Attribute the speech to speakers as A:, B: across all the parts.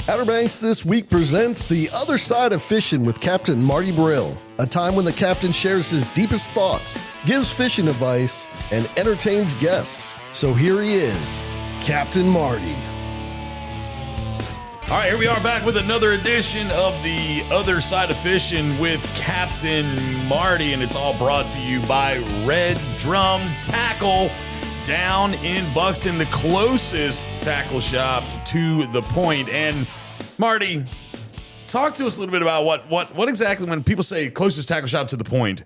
A: Outer Banks this week presents The Other Side of Fishing with Captain Marty Brill, a time when the captain shares his deepest thoughts, gives fishing advice, and entertains guests. So here he is, Captain Marty.
B: All right, here we are back with another edition of The Other Side of Fishing with Captain Marty, and it's all brought to you by Red Drum Tackle down in Buxton, the closest tackle shop to the point. And Marty, talk to us a little bit about what exactly, when people say closest tackle shop to the point,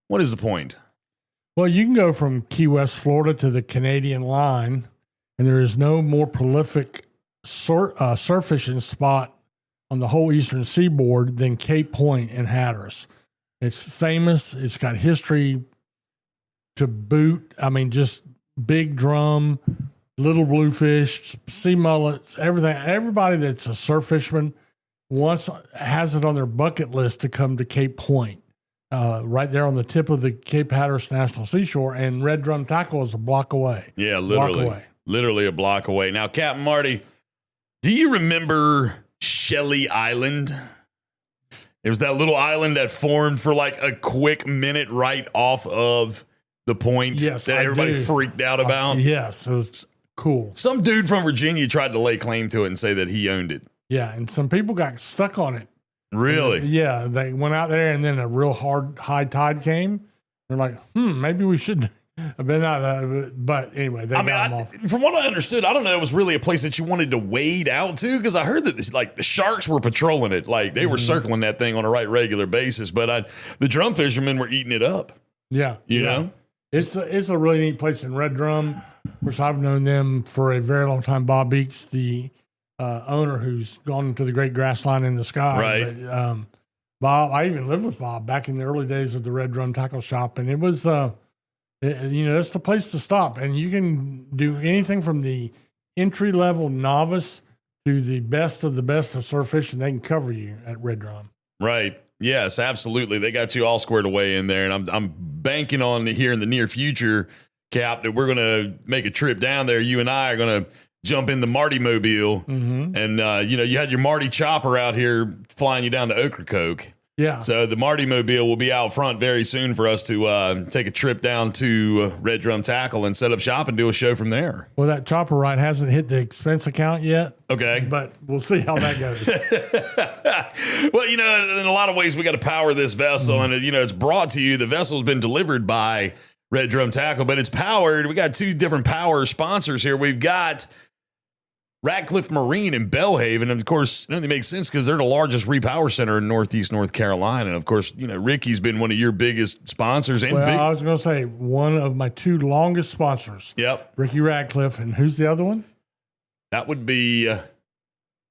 B: what is the point?
C: Well, you can go from Key West, Florida to the Canadian line, and there is no more prolific surf fishing spot on the whole eastern seaboard than Cape Point in Hatteras. It's famous. It's got history to boot. I mean, just big drum, little bluefish, sea mullets, everything. Everybody that's a surf fisherman has it on their bucket list to come to Cape Point, right there on the tip of the Cape Hatteras National Seashore, and Red Drum Tackle is a block away.
B: Yeah, literally a block away. Now, Captain Marty, do you remember Shelley Island? It was that little island that formed for like a quick minute right off of the point,
C: yes,
B: that everybody freaked out about.
C: Yes, it was cool.
B: Some dude from Virginia tried to lay claim to it and say that he owned it.
C: Yeah, and some people got stuck on it.
B: Really?
C: Yeah, they went out there, and then a real hard high tide came. They're like, maybe we should have been out. But anyway, they got them off.
B: From what I understood, I don't know, it was really a place that you wanted to wade out to, because I heard that the sharks were patrolling it, like they were circling that thing on a regular basis. But the drum fishermen were eating it up.
C: Yeah,
B: you know.
C: It's a really neat place in Red Drum. Of course, I've known them for a very long time. Bob Beeks, the owner, who's gone to the great grass line in the sky.
B: Right.
C: But, Bob, I even lived with Bob back in the early days of the Red Drum Tackle Shop, and it was, that's the place to stop. And you can do anything from the entry-level novice to the best of surf fishing. They can cover you at Red Drum.
B: Right. Yes, absolutely. They got you all squared away in there, and I'm banking on here in the near future, Cap, that we're going to make a trip down there. You and I are going to jump in the Marty mobile, and you had your Marty chopper out here flying you down to Ocracoke.
C: Yeah.
B: So the Marty mobile will be out front very soon for us to take a trip down to Red Drum Tackle and set up shop and do a show from there.
C: Well, that chopper ride hasn't hit the expense account yet.
B: Okay.
C: But we'll see how that goes.
B: Well, in a lot of ways, we got to power this vessel, and it's brought to you. The vessel's been delivered by Red Drum Tackle, but it's powered. We got two different power sponsors here. We've got Ratcliffe Marine in Belhaven, and of course, it only makes sense because they're the largest repower center in Northeast North Carolina. And of course, Ricky's been one of your biggest sponsors. And
C: I was going to say one of my two longest sponsors.
B: Yep,
C: Ricky Ratcliffe, and who's the other one?
B: That would be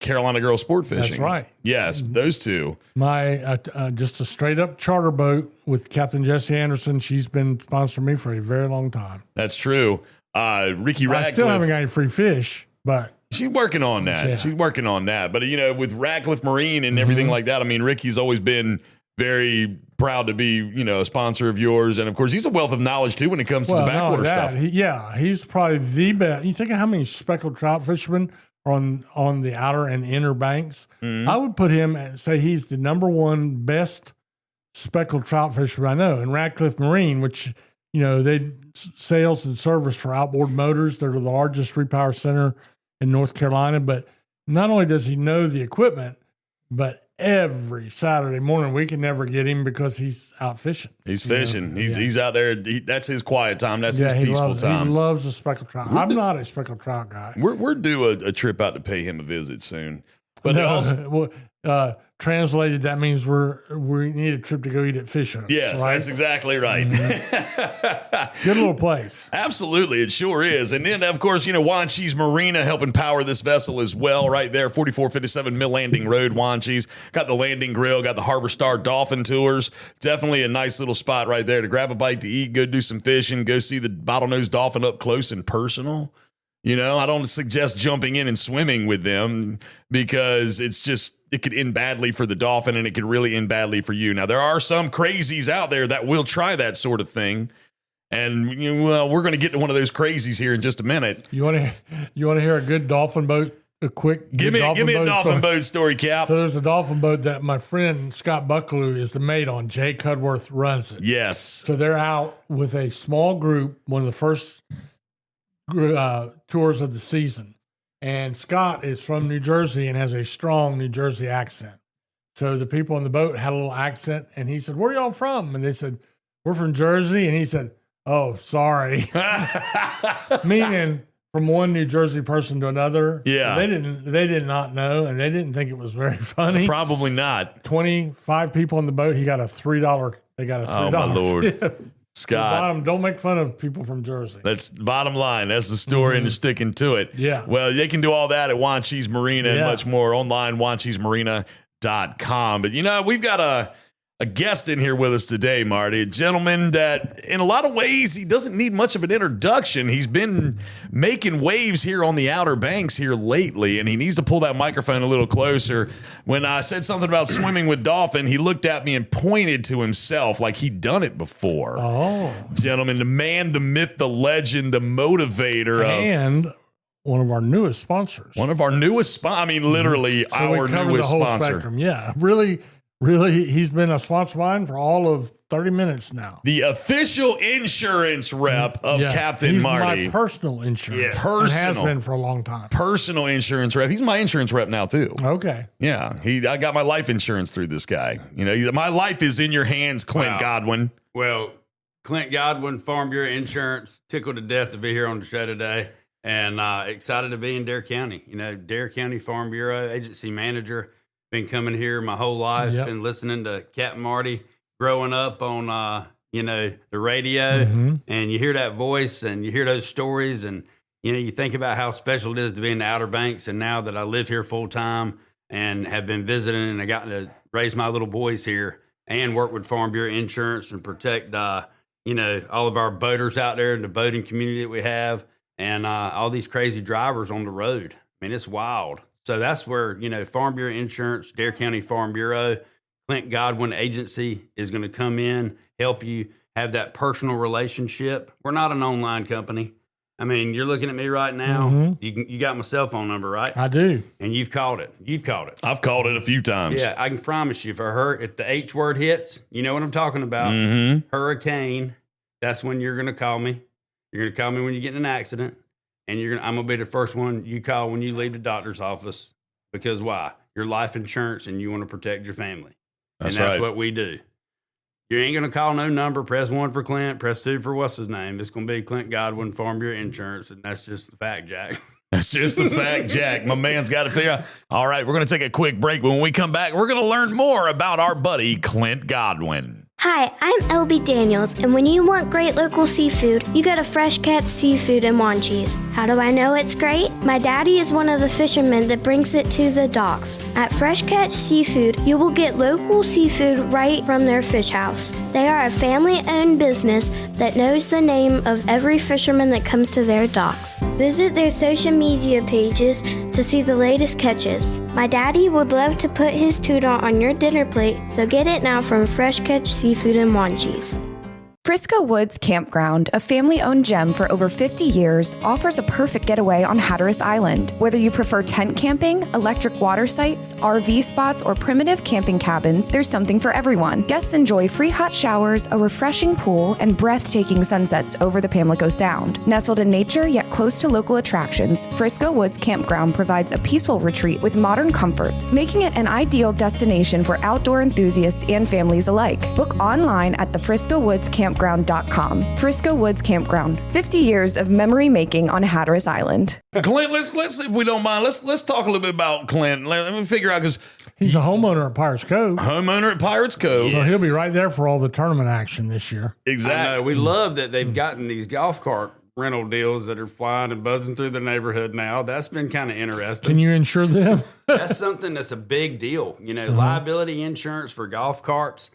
B: Carolina Girl Sport Fishing.
C: That's right.
B: Yes, those two.
C: My just a straight up charter boat with Captain Jesse Anderson. She's been sponsoring me for a very long time.
B: That's true. Ricky Ratcliffe.
C: I still haven't got any free fish, but
B: she's working on that. Yeah. She's working on that. But, with Ratcliffe Marine and everything like that, I mean, Ricky's always been very proud to be, a sponsor of yours. And, of course, he's a wealth of knowledge, too, when it comes to the backwater stuff.
C: He's probably the best. You think of how many speckled trout fishermen are on the outer and inner banks? Mm-hmm. I would put him and say he's the number one best speckled trout fisherman I know. And Ratcliffe Marine, which, they sales and service for outboard motors. They're the largest repower center in North Carolina, but not only does he know the equipment, but every Saturday morning we can never get him because he's out fishing.
B: He's fishing. He's out there. That's his quiet time. That's his peaceful time.
C: He loves a speckled trout. I'm not a speckled trout guy.
B: We're due a trip out to pay him a visit soon. But
C: translated, that means we need a trip to go eat at Fish Hooks.
B: Yes, right? That's exactly right.
C: Mm-hmm. Good little place.
B: Absolutely, it sure is. And then, of course, Wanchese Marina helping power this vessel as well, right there, 4457 Mill Landing Road, Wanchese. Got the landing grill, got the Harbor Star Dolphin Tours. Definitely a nice little spot right there to grab a bite to eat, go do some fishing, go see the bottlenose dolphin up close and personal. I don't suggest jumping in and swimming with them because it could end badly for the dolphin and it could really end badly for you. Now, there are some crazies out there that will try that sort of thing. And we're going to get to one of those crazies here in just a minute.
C: You want to hear a good dolphin boat a quick
B: Give me a dolphin boat story, Cap.
C: So there's a dolphin boat that my friend Scott Buckaloo is the mate on. Jay Cudworth runs it.
B: Yes.
C: So they're out with a small group, one of the first tours of the season. And Scott is from New Jersey and has a strong New Jersey accent. So the people on the boat had a little accent, and he said, "Where are y'all from?" And they said, "We're from Jersey." And he said, "Oh, sorry." Meaning from one New Jersey person to another.
B: Yeah.
C: They did not know, and they didn't think it was very funny.
B: Probably not.
C: 25 people on the boat. He got a $3. They got a $3.
B: Oh, my Lord. Scott.
C: Don't make fun of people from Jersey.
B: That's the bottom line. That's the story, and you're sticking to it.
C: Yeah.
B: Well, they can do all that at Juan Cheese Marina and much more online, juancheesemarina.com. But, we've got a guest in here with us today, Marty, a gentleman that in a lot of ways, he doesn't need much of an introduction. He's been making waves here on the Outer Banks here lately, and he needs to pull that microphone a little closer. When I said something about swimming with dolphin, he looked at me and pointed to himself like he'd done it before.
C: Oh.
B: Gentlemen, the man, the myth, the legend, the motivator
C: and one of our newest sponsors.
B: Literally
C: so
B: our
C: we cover
B: newest
C: the whole
B: sponsor.
C: spectrum. Yeah, really, he's been a sponsor of mine for all of 30 minutes now.
B: The official insurance rep of Captain Marty.
C: He's my personal insurance.
B: Yeah. Personal.
C: And has been for a long time.
B: Personal insurance rep. He's my insurance rep now, too.
C: Okay.
B: Yeah. I got my life insurance through this guy. My life is in your hands, Clint Godwin.
D: Well, Clint Godwin, Farm Bureau Insurance, tickled to death to be here on the show today. And excited to be in Dare County. Dare County Farm Bureau agency manager. Been coming here my whole life.
C: Yep.
D: Been listening to Capt Marty growing up on the radio, and you hear that voice and you hear those stories, and you think about how special it is to be in the Outer Banks. And now that I live here full time and have been visiting, and I got to raise my little boys here and work with Farm Bureau Insurance and protect all of our boaters out there in the boating community that we have, and all these crazy drivers on the road. I mean, it's wild. So that's where, Farm Bureau Insurance, Dare County Farm Bureau, Clint Godwin Agency is going to come in, help you have that personal relationship. We're not an online company. I mean, you're looking at me right now. You got my cell phone number, right?
C: I do.
D: And you've called it.
B: I've called it a few times.
D: Yeah, I can promise you, if the H word hits, you know what I'm talking about. Hurricane, that's when you're going to call me. You're going to call me when you get in an accident. And I'm going to be the first one you call when you leave the doctor's office. Because why? Your life insurance, and you want to protect your family. That's
B: right.
D: What we do. You ain't going to call no number. Press 1 for Clint. Press 2 for what's his name. It's going to be Clint Godwin, Farm Bureau Insurance. And that's just the fact, Jack.
B: That's just the fact, Jack. My man's got to figure out. All right, we're going to take a quick break. When we come back, we're going to learn more about our buddy, Clint Godwin.
E: Hi, I'm LB Daniels, and when you want great local seafood, you go to Fresh Catch Seafood in Wanchese. How do I know it's great? My daddy is one of the fishermen that brings it to the docks. At Fresh Catch Seafood, you will get local seafood right from their fish house. They are a family-owned business that knows the name of every fisherman that comes to their docks. Visit their social media pages to see the latest catches. My daddy would love to put his tuna on your dinner plate, so get it now from Fresh Catch Seafood in Wanchese.
F: Frisco Woods Campground, a family-owned gem for over 50 years, offers a perfect getaway on Hatteras Island. Whether you prefer tent camping, electric water sites, RV spots, or primitive camping cabins, there's something for everyone. Guests enjoy free hot showers, a refreshing pool, and breathtaking sunsets over the Pamlico Sound. Nestled in nature, yet close to local attractions, Frisco Woods Campground provides a peaceful retreat with modern comforts, making it an ideal destination for outdoor enthusiasts and families alike. Book online at the Frisco Woods Campground.com. Frisco Woods Campground. 50 years of memory making on Hatteras Island.
B: Clint, let's if we don't mind, let's talk a little bit about Clint. Let me figure out, because
C: he's a homeowner at Pirates Cove. So he'll be right there for all the tournament action this year.
B: Exactly.
D: I know. We love that they've gotten these golf cart rental deals that are flying and buzzing through the neighborhood now. That's been kind of interesting.
C: Can you insure them?
D: That's something that's a big deal. Liability insurance for golf carts.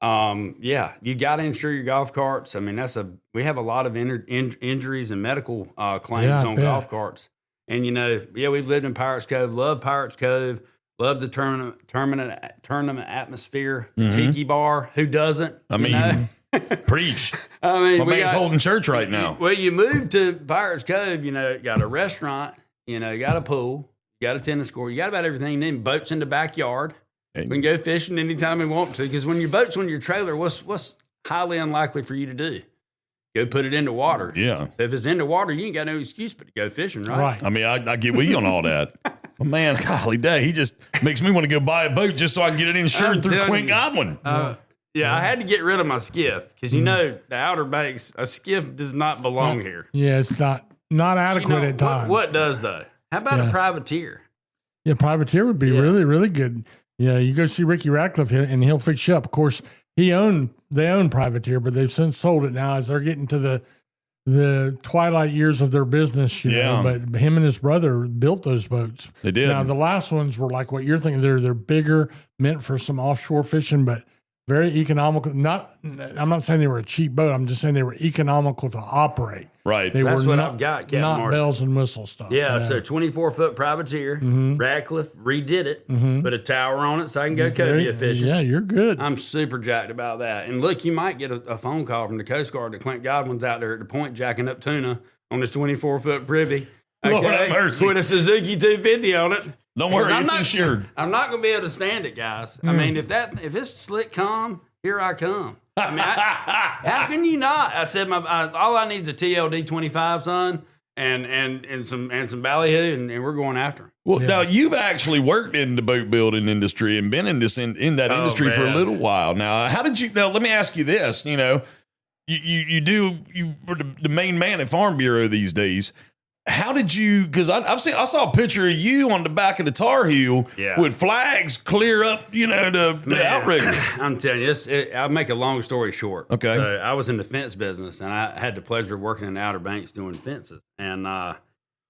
D: You got to insure your golf carts. I mean, we have a lot of injuries and medical claims on golf carts. And we've lived in Pirates Cove, love Pirates Cove, love the tournament atmosphere, tiki bar. Who doesn't?
B: I mean, preach.
D: I mean,
B: my man's holding church right now.
D: Well, you move to Pirates Cove, got a restaurant, got a pool, you got a tennis court, you got about everything. Then boats in the backyard. We can go fishing anytime we want to. Because when your boat's on your trailer, what's highly unlikely for you to do? Go put it in the water.
B: Yeah.
D: So if it's in the water, you ain't got no excuse but to go fishing, right?
C: Right.
B: I mean, I get with you on all that. But man, golly day, he just makes me want to go buy a boat just so I can get it insured
D: I'm
B: through
D: telling
B: Clint
D: you.
B: Godwin.
D: Yeah, I had to get rid of my skiff because
C: Mm-hmm.
D: the Outer Banks, a skiff does not belong here.
C: Yeah, it's not adequate at times.
D: What does though? How about a privateer?
C: Yeah, privateer would be really, really good. Yeah, you go see Ricky Ratcliffe and he'll fix you up. Of course, they own privateer, but they've since sold it now as they're getting to the twilight years of their business. You know, but him and his brother built those boats.
B: They did.
C: Now the last ones were like what you're thinking. They're bigger, meant for some offshore fishing, but very economical. I'm not saying they were a cheap boat. I'm just saying they were economical to operate.
B: Right.
D: That's what
C: not,
D: I've got, Captain
C: not
D: Marty.
C: bells and whistle stuff.
D: Yeah, so 24-foot privateer. Radcliffe redid it, put a tower on it so I can go cobia fishing.
C: Yeah, you're good.
D: I'm super jacked about that. And look, you might get a phone call from the Coast Guard that Clint Godwin's out there at the point jacking up tuna on this 24-foot privy.
B: Lord have mercy.
D: Put a Suzuki 250 on it.
B: Don't worry,
D: I'm
B: it's
D: not-
B: insured.
D: I'm not going to be able to stand it, guys. I mean, if it's slick calm, here I come. I mean, how can you not? I said all I need is a TLD 25, son, and some ballyhoo, and we're going after him.
B: Well, now you've actually worked in the boat building industry and been in that industry for a
D: man.
B: little while now. How did you? Now, let me ask you this. You know, you were the main man at Farm Bureau these days. How did you? Because I saw a picture of you on the back of the Tar Heel with flags clear up. You know, the outrigger.
D: I'm telling you, I'll make a long story short.
B: Okay.
D: So I was in the fence business, and I had the pleasure of working in the Outer Banks doing fences. And, I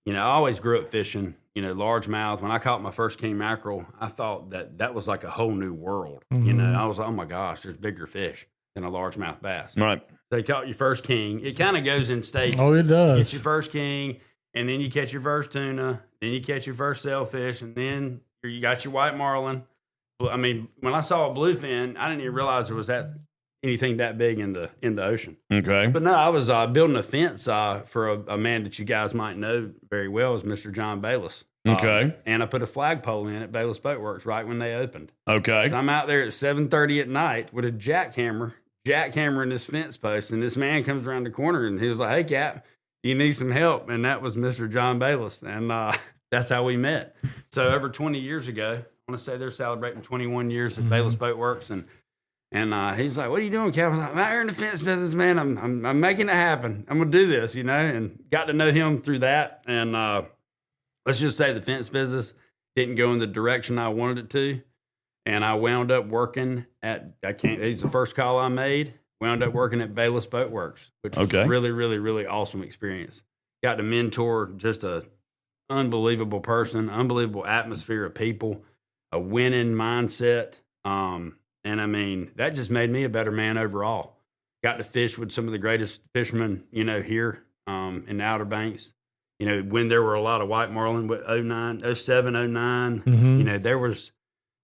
D: always grew up fishing, largemouth. When I caught my first king mackerel, I thought that was like a whole new world. I was like, oh my gosh, there's bigger fish than a largemouth bass.
B: Right.
D: So you caught your first king. It kind of goes in stages.
C: Oh, it does.
D: Get your first king, and then you catch your first tuna, then you catch your first sailfish, and then you got your white marlin. I mean, when I saw a bluefin, I didn't even realize there was anything that big in the ocean.
B: Okay.
D: But no, I was building a fence for a man that you guys might know very well, is Mr. John Bayless.
B: Okay.
D: And I put a flagpole in at Bayless Boat Works right when they opened.
B: Okay.
D: So I'm out there at 7:30 at night with a jackhammering this fence post, and this man comes around the corner and he was like, "Hey, Cap, you need some help?" And that was Mr. John Bayless, and that's how we met. So over 20 years ago, I want to say they're celebrating 21 years at Bayless Boat Works, and he's like, "What are you doing, Cap?" I was like, "I'm out here in the fence business, man. I'm making it happen. I'm gonna do this, and got to know him through that. And let's just say the fence business didn't go in the direction I wanted it to, and I wound up working he's the first call I made. Wound up working at Bayless Boat Works, which was a really, really, really awesome experience. Got to mentor just a unbelievable person, unbelievable atmosphere of people, a winning mindset. And I mean, that just made me a better man overall. Got to fish with some of the greatest fishermen, here in the Outer Banks. When there were a lot of white marlin with 07, 09, there was,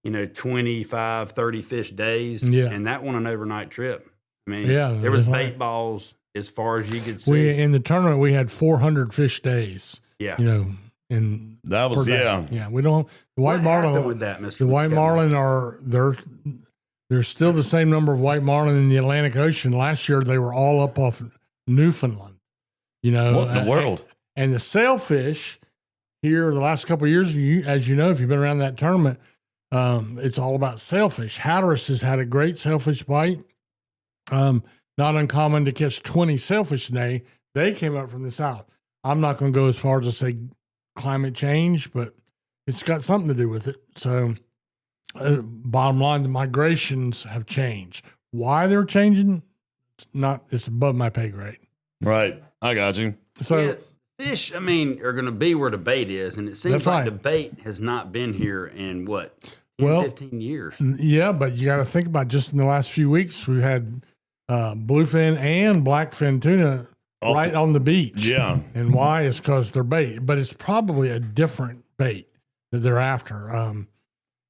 D: 25, 30 fish days. Yeah. And that wasn't an overnight trip. I mean, there was bait balls as far as you could see.
C: In the tournament, we had 400 fish days.
D: Yeah.
C: And
B: that was,
C: Yeah. We don't, the white
D: What
C: marlin,
D: happened with that, Mr.
C: the white marlin there's still the same number of white marlin in the Atlantic Ocean. Last year, they were all up off Newfoundland.
B: What in the world?
C: And the sailfish here the last couple of years, as you know, if you've been around that tournament, it's all about sailfish. Hatteras has had a great sailfish bite. Not uncommon to catch 20 sailfish a day. They came up from the south. I'm not going to go as far as to say climate change, but it's got something to do with it. So bottom line, the migrations have changed. Why they're changing, it's above my pay grade.
B: Right. I got you.
C: So
D: fish, are going to be where the bait is. And it seems like the bait has not been here in 15 years.
C: Yeah, but you got to think about just in the last few weeks, we've had bluefin and blackfin tuna on the beach.
B: Yeah.
C: And why is because they're bait, but it's probably a different bait that they're after.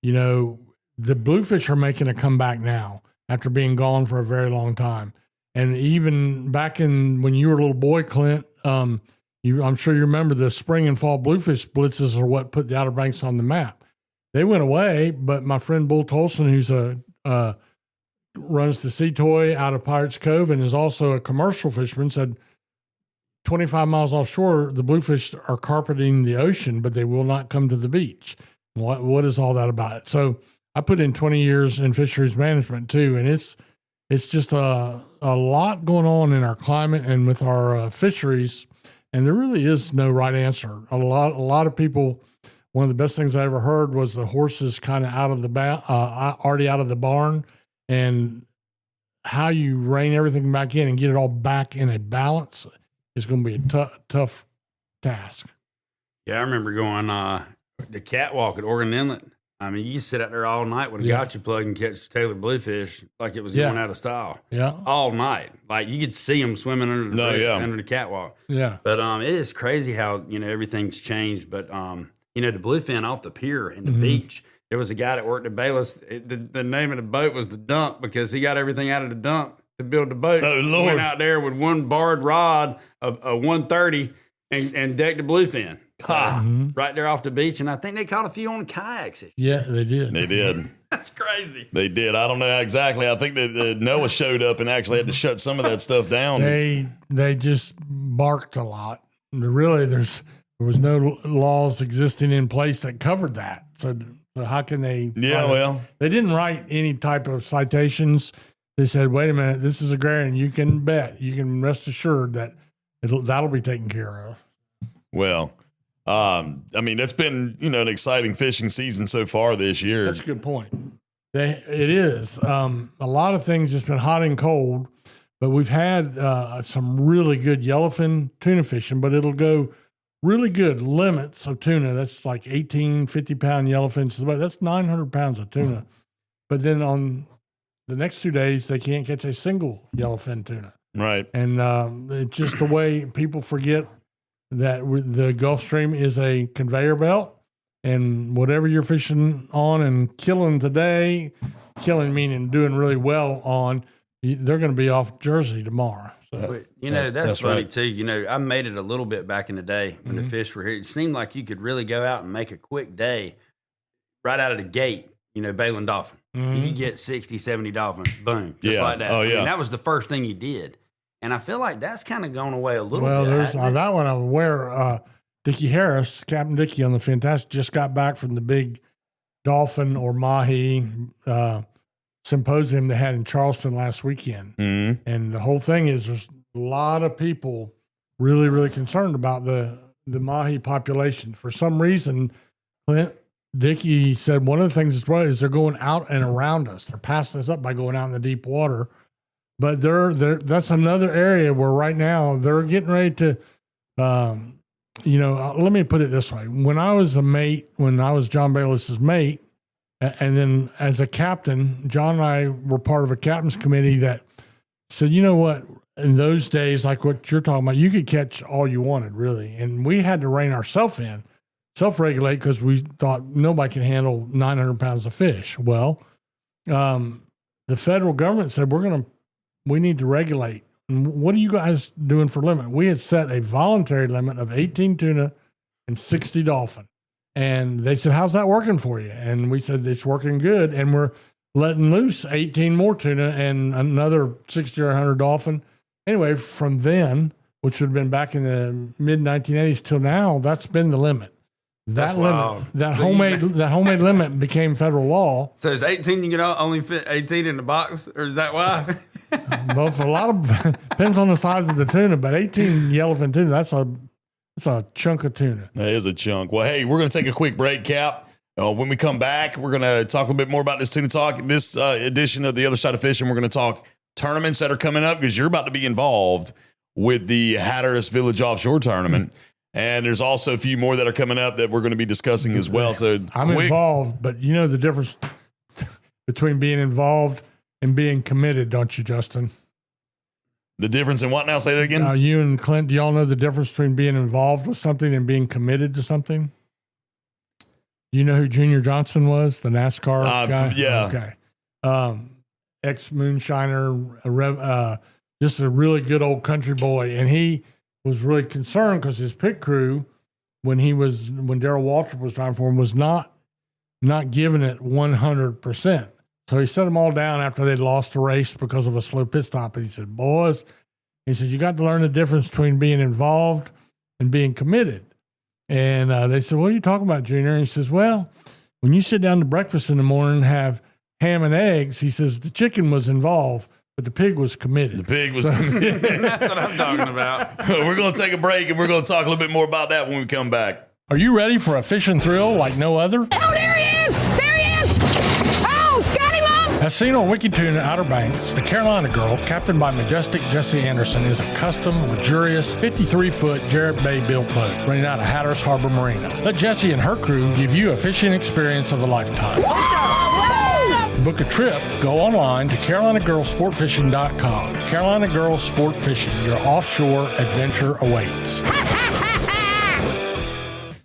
C: The bluefish are making a comeback now after being gone for a very long time. And even back when you were a little boy, Clint, I'm sure you remember the spring and fall bluefish blitzes are what put the Outer Banks on the map. They went away, but my friend Bull Tolson, who's runs the Sea Toy out of Pirates Cove and is also a commercial fisherman, said 25 miles offshore, the bluefish are carpeting the ocean, but they will not come to the beach. What is all that about? So I put in 20 years in fisheries management too, and it's just a lot going on in our climate and with our fisheries, and there really is no right answer. A lot of people. One of the best things I ever heard was the horses kind of out of the already out of the barn, and how you rein everything back in and get it all back in a balance is going to be a tough task.
D: Yeah, I remember going the catwalk at Oregon Inlet. I mean, you sit out there all night with a gotcha plug and catch Taylor bluefish like it was going out of style. Yeah, all night. Like you could see them swimming under the catwalk. Yeah, but it is crazy how everything's changed. But the bluefin off the pier and the beach. There was a guy that worked at Bayless. The name of the boat was the Dump because he got everything out of the dump to build the boat.
B: Oh, Lord.
D: Went out there with one barred rod, a 130, and decked the bluefin. Right there off the beach. And I think they caught a few on kayaks.
C: Yeah, they did.
B: They did.
D: That's crazy.
B: They did. I don't know exactly. I think that Noah showed up and actually had to shut some of that stuff down.
C: They just barked a lot. Really, there was no laws existing in place that covered that. So how can they?
B: Yeah, well,
C: they didn't write any type of citations. They said, "Wait a minute, this is agrarian. You can rest assured that that'll be taken care of."
B: Well, I mean, it's been an exciting fishing season so far this year.
C: That's a good point. It is. A lot of things. It's been hot and cold, but we've had some really good yellowfin tuna fishing. But it'll go really good limits of tuna. That's like 18, 50-pound yellowfins. That's 900 pounds of tuna. But then on the next 2 days, they can't catch a single yellowfin tuna.
B: Right.
C: And it's just the way people forget that the Gulf Stream is a conveyor belt. And whatever you're fishing on and killing today, killing meaning doing really well on, they're going to be off Jersey tomorrow. So,
D: that's funny right. too. I made it a little bit back in the day when the fish were here. It seemed like you could really go out and make a quick day right out of the gate, bailing dolphin. You could get 60, 70 dolphins, boom, just like that.
B: Oh, yeah.
D: I mean, that was the first thing you did. And I feel like that's kind of gone away a little bit.
C: Well, there's that one I'm aware. Dickie Harris, Captain Dickie on the Fantastic, just got back from the big dolphin or mahi symposium they had in Charleston last weekend. And the whole thing is there's a lot of people really, really concerned about the mahi population. For some reason, Clint Dickie said one of the things is they're going out and around us. They're passing us up by going out in the deep water. But that's another area where right now they're getting ready to, let me put it this way. When I was John Bayless's mate, and then as a captain, John and I were part of a captain's committee that said, you know what, in those days, like what you're talking about, you could catch all you wanted, really. And we had to rein ourselves in, self-regulate, because we thought nobody can handle 900 pounds of fish. Well, the federal government said, we need to regulate. And what are you guys doing for limit? We had set a voluntary limit of 18 tuna and 60 dolphin. And they said, how's that working for you? And we said, it's working good. And we're letting loose 18 more tuna and another 60 or 100 dolphin. Anyway, from then, which would have been back in the mid-1980s till now, that's been the limit. That homemade limit became federal law.
D: So is 18 you can only fit 18 in the box, or is that why?
C: Well, for a lot of depends on the size of the tuna, but 18 yellowfin tuna, that's a chunk of tuna.
B: That is a chunk. Well, hey, we're going to take a quick break, Cap. When we come back, we're going to talk a bit more about this tuna talk. This edition of The Other Side of Fishing, we're going to talk tournaments that are coming up because you're about to be involved with the Hatteras Village Offshore Tournament. And there's also a few more that are coming up that we're going to be discussing as well. So
C: I'm involved, but you know the difference between being involved and being committed, don't you, Justin?
B: The difference in what now? Say that again.
C: You and Clint, do y'all know the difference between being involved with something and being committed to something? Do you know who Junior Johnson was, the NASCAR guy?
B: Yeah.
C: Okay. Ex-moonshiner, just a really good old country boy. And he was really concerned because his pit crew, when Darrell Waltrip was driving for him, was not giving it 100%. So he set them all down after they'd lost the race because of a slow pit stop. And he said, boys, you got to learn the difference between being involved and being committed. And they said, what are you talking about, Junior? And he says, well, when you sit down to breakfast in the morning and have ham and eggs, he says, the chicken was involved, but the pig was committed.
B: The pig was committed.
D: That's what I'm talking about.
B: We're going to take a break, and we're going to talk a little bit more about that when we come back.
C: Are you ready for a fishing thrill like no other?
G: Oh, there he is! There he is! Oh, got him up!
C: As seen on WikiTune at Outer Banks, the Carolina Girl, captained by majestic Jesse Anderson, is a custom, luxurious 53-foot Jarrett Bay built boat running out of Hatteras Harbor Marina. Let Jesse and her crew give you a fishing experience of a lifetime. To book a trip, go online to CarolinaGirlSportFishing.com. Carolina Girl Sport Fishing, your offshore adventure awaits.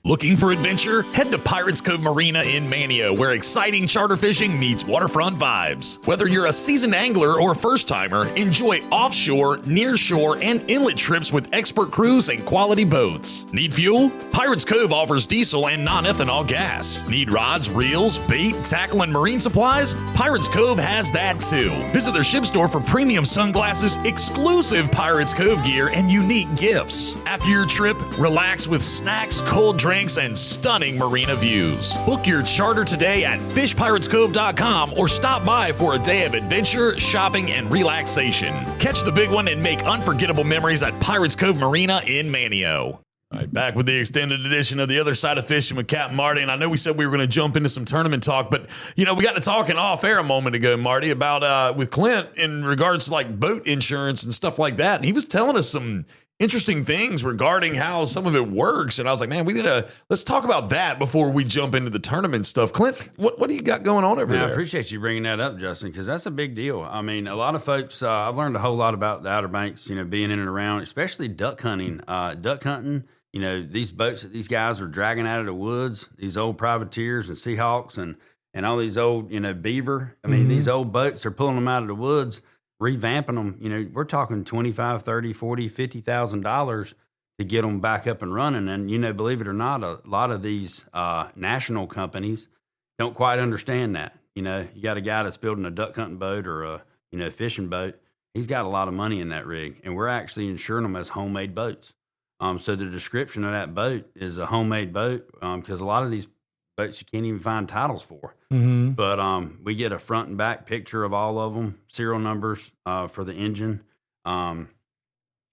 B: Looking for adventure? Head to Pirates Cove Marina in Manteo, where exciting charter fishing meets waterfront vibes. Whether you're a seasoned angler or a first-timer, enjoy offshore, nearshore, and inlet trips with expert crews and quality boats. Need fuel? Pirates Cove offers diesel and non-ethanol gas. Need rods, reels, bait, tackle, and marine supplies? Pirates Cove has that too. Visit their ship store for premium sunglasses, exclusive Pirates Cove gear, and unique gifts. After your trip, relax with snacks, cold drinks, and stunning marina views. Book your charter today at fishpiratescove.com or stop by for a day of adventure, shopping, and relaxation. Catch the big one and make unforgettable memories at Pirates Cove Marina in Manteo. All right, back with the extended edition of The Other Side of Fishing with Capt and Marty. And I know we said we were going to jump into some tournament talk, but, we got to talking off air a moment ago, Marty, about with Clint in regards to like boat insurance and stuff like that. And he was telling us some interesting things regarding how some of it works. And I was like, man, let's talk about that before we jump into the tournament stuff. Clint, what do you got going on over there?
D: I appreciate you bringing that up, Justin, because that's a big deal. I mean, a lot of folks, I've learned a whole lot about the Outer Banks, being in and around, especially duck hunting. These boats that these guys are dragging out of the woods, these old privateers and Seahawks and all these old, beaver. I mean, these old boats, they're pulling them out of the woods, revamping them. We're talking $25,000, $30,000, $40,000, $50,000 to get them back up and running. And, believe it or not, a lot of these national companies don't quite understand that. You got a guy that's building a duck hunting boat or a fishing boat. He's got a lot of money in that rig, and we're actually insuring them as homemade boats. So the description of that boat is a homemade boat because a lot of these boats you can't even find titles for. Mm-hmm. But we get a front and back picture of all of them, serial numbers for the engine, and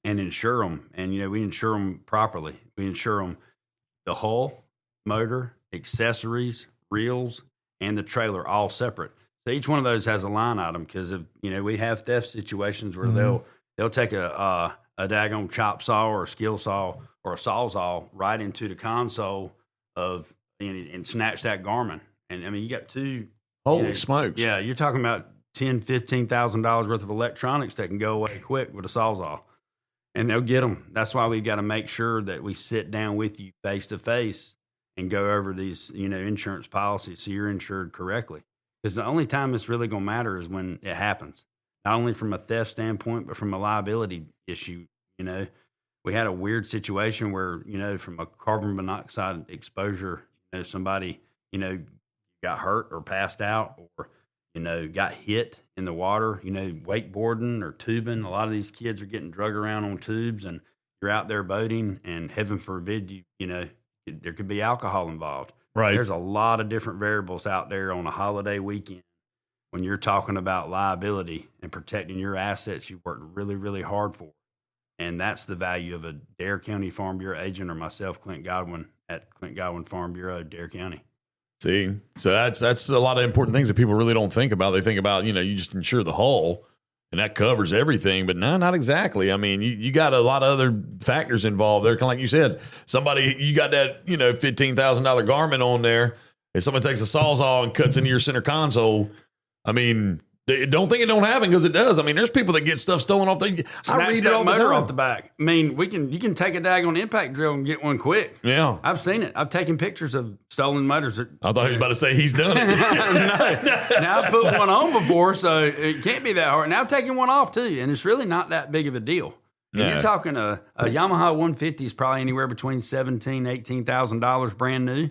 D: insure them. And, we insure them properly. We insure them the hull, motor, accessories, reels, and the trailer all separate. So each one of those has a line item because, we have theft situations where they'll take a daggone chop saw or a skill saw or a sawzall right into the console and snatch that Garmin. And I mean, you got two.
B: Holy smokes.
D: Yeah. You're talking about $10,000-$15,000 worth of electronics that can go away quick with a sawzall, and they'll get them. That's why we've got to make sure that we sit down with you face to face and go over these, insurance policies so you're insured correctly. Because the only time it's really going to matter is when it happens. Not only from a theft standpoint, but from a liability issue. We had a weird situation where, from a carbon monoxide exposure, somebody, got hurt or passed out or, got hit in the water, wakeboarding or tubing. A lot of these kids are getting drug around on tubes, and you're out there boating, and heaven forbid, there could be alcohol involved.
B: Right.
D: There's a lot of different variables out there on a holiday weekend. When you're talking about liability and protecting your assets you've worked really, really hard for. And that's the value of a Dare County Farm Bureau agent or myself, Clint Godwin, at Clint Godwin Farm Bureau, Dare County.
B: See, so that's a lot of important things that people really don't think about. They think about, you just insure the hull and that covers everything, but no, not exactly. I mean, you got a lot of other factors involved there. Kind of like you said, you got that, $15,000 Garmin on there. If someone takes a sawzall and cuts into your center console, I mean, don't think it don't happen because it does. I mean, there's people that get stuff stolen off. I read it all the time.
D: Off the back. I mean, you can take a daggone impact drill and get one quick.
B: Yeah,
D: I've seen it. I've taken pictures of stolen motors.
B: I thought he was about to say he's done it.
D: No. Now I've put one on before, so it can't be that hard. Now I've taken one off too, and it's really not that big of a deal. And you're talking a Yamaha 150 is probably anywhere between $17,000, $18,000 brand new.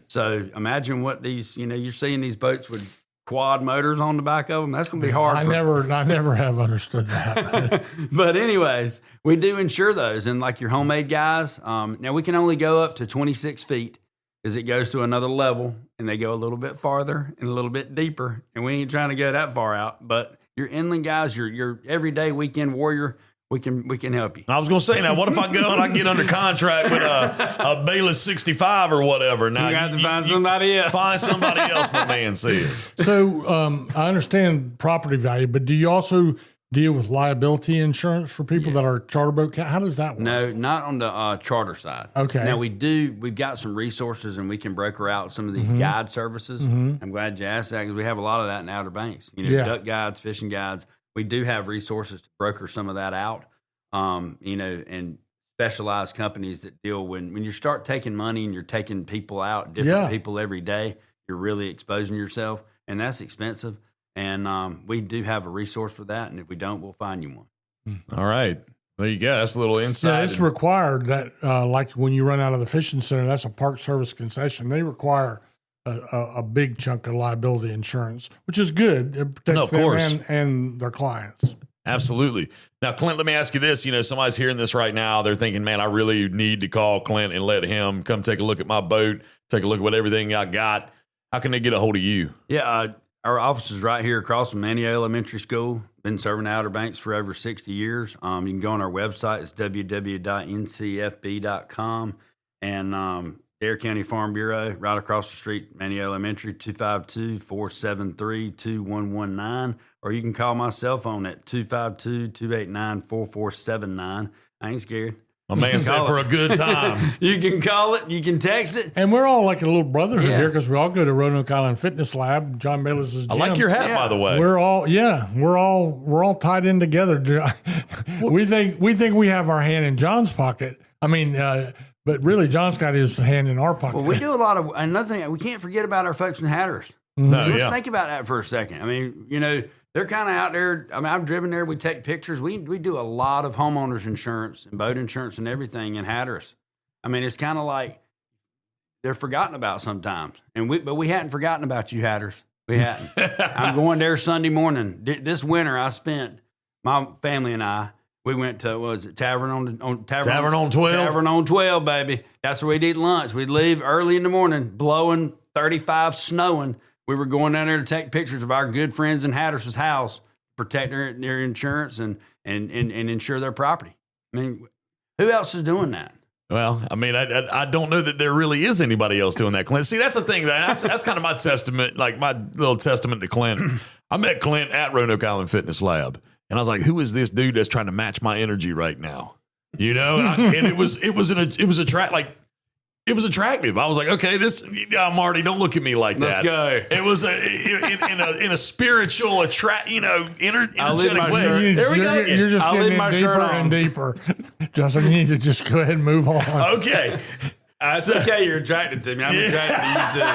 D: So imagine what these, you're seeing these boats with quad motors on the back of them. That's going to be hard.
C: I never have understood that.
D: But anyways, we do insure those. And like your homemade guys, now we can only go up to 26 feet as it goes to another level, and they go a little bit farther and a little bit deeper. And we ain't trying to go that far out. But your inland guys, your everyday weekend warrior, we can help you.
B: I was going to say, now, what if I go and I get under contract with a Bayless 65 or whatever? Now
D: you have to find somebody else.
B: Find somebody else, my man says.
C: So I understand property value, but do you also deal with liability insurance for people that are charter boat? How does that work?
D: No, not on the charter side.
C: Okay.
D: Now we've got some resources and we can broker out some of these guide services. I'm glad you asked that because we have a lot of that in Outer Banks. Duck guides, fishing guides. We do have resources to broker some of that out. And specialized companies that deal when you start taking money and you're taking people out, different people every day, you're really exposing yourself, and that's expensive. And we do have a resource for that, and if we don't, we'll find you one.
B: All right. There you go. That's a little insight.
C: Yeah, it's required that, like when you run out of the fishing center, that's a Park Service concession. They require a big chunk of liability insurance, which is good. It protects them and their clients.
B: Absolutely. Now, Clint, let me ask you this. Somebody's hearing this right now. They're thinking, man, I really need to call Clint and let him come take a look at my boat, take a look at what everything I got. How can they get a hold of you?
D: Yeah, our office is right here across from Manio Elementary School. Been serving Outer Banks for over 60 years. You can go on our website. It's www.ncfb.com. And Dare County Farm Bureau, right across the street, Manio Elementary, 252-473-2119. Or you can call my cell phone at 252-289-4479. I ain't scared.
B: My man said for a good time.
D: You can call it. You can text it.
C: And we're all like a little brotherhood here because we all go to Roanoke Island Fitness Lab, John Bayless's gym.
B: I like your hat, by the way.
C: We're all tied in together. we think we have our hand in John's pocket. I mean, but really, John's got his hand in our pocket.
D: Well, we do a lot of another thing. We can't forget about our folks in Hatteras. Let's think about that for a second. I mean, they're kind of out there. I mean, I've driven there. We take pictures. We do a lot of homeowners insurance and boat insurance and everything in Hatteras. I mean, it's kind of like they're forgotten about sometimes. But we hadn't forgotten about you, Hatteras. We hadn't. I'm going there Sunday morning. This winter, my family and I, we went to, Tavern on 12?
B: Tavern on
D: 12, baby. That's where we'd eat lunch. We'd leave early in the morning, blowing, 35, snowing. We were going down there to take pictures of our good friends in Hatteras' house, protect their insurance and insure their property. I mean, who else is doing that?
B: Well, I mean, I don't know that there really is anybody else doing that, Clint. See, that's the thing. That's kind of my testament, like my little testament to Clint. I met Clint at Roanoke Island Fitness Lab, and I was like, "Who is this dude that's trying to match my energy right now?" And it was attractive. I was like, okay, Marty, don't look at me like that.
D: Let's go.
B: It was in a spiritual, energetic way.
C: There we go. You're just getting in deeper and deeper. Justin, you need to just go ahead and move on.
B: Okay.
D: It's okay. You're attracted to me. I'm attracted to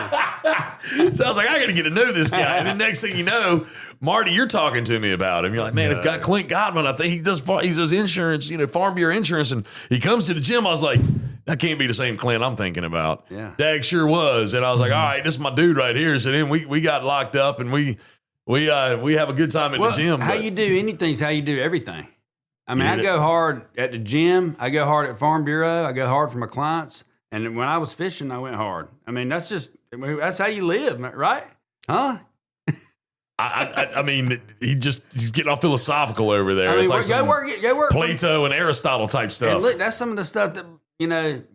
D: you too.
B: So I was like, I got to get to know this guy. And then next thing you know, Marty, you're talking to me about him. You're like, man, it's got Clint Godwin. I think he does insurance, Farm Bureau insurance. And he comes to the gym. I was like, that can't be the same Clint I'm thinking about.
D: Yeah.
B: Dag sure was. And I was like, all right, this is my dude right here. So then we got locked up and we have a good time at the gym.
D: How you do anything's how you do everything. I mean, I go hard at the gym. I go hard at Farm Bureau. I go hard for my clients. And when I was fishing, I went hard. I mean, that's how you live, right? Huh?
B: I mean, he's getting all philosophical over there.
D: I mean,
B: it's like
D: go work.
B: Plato and Aristotle type stuff.
D: And look, that's some of the stuff that,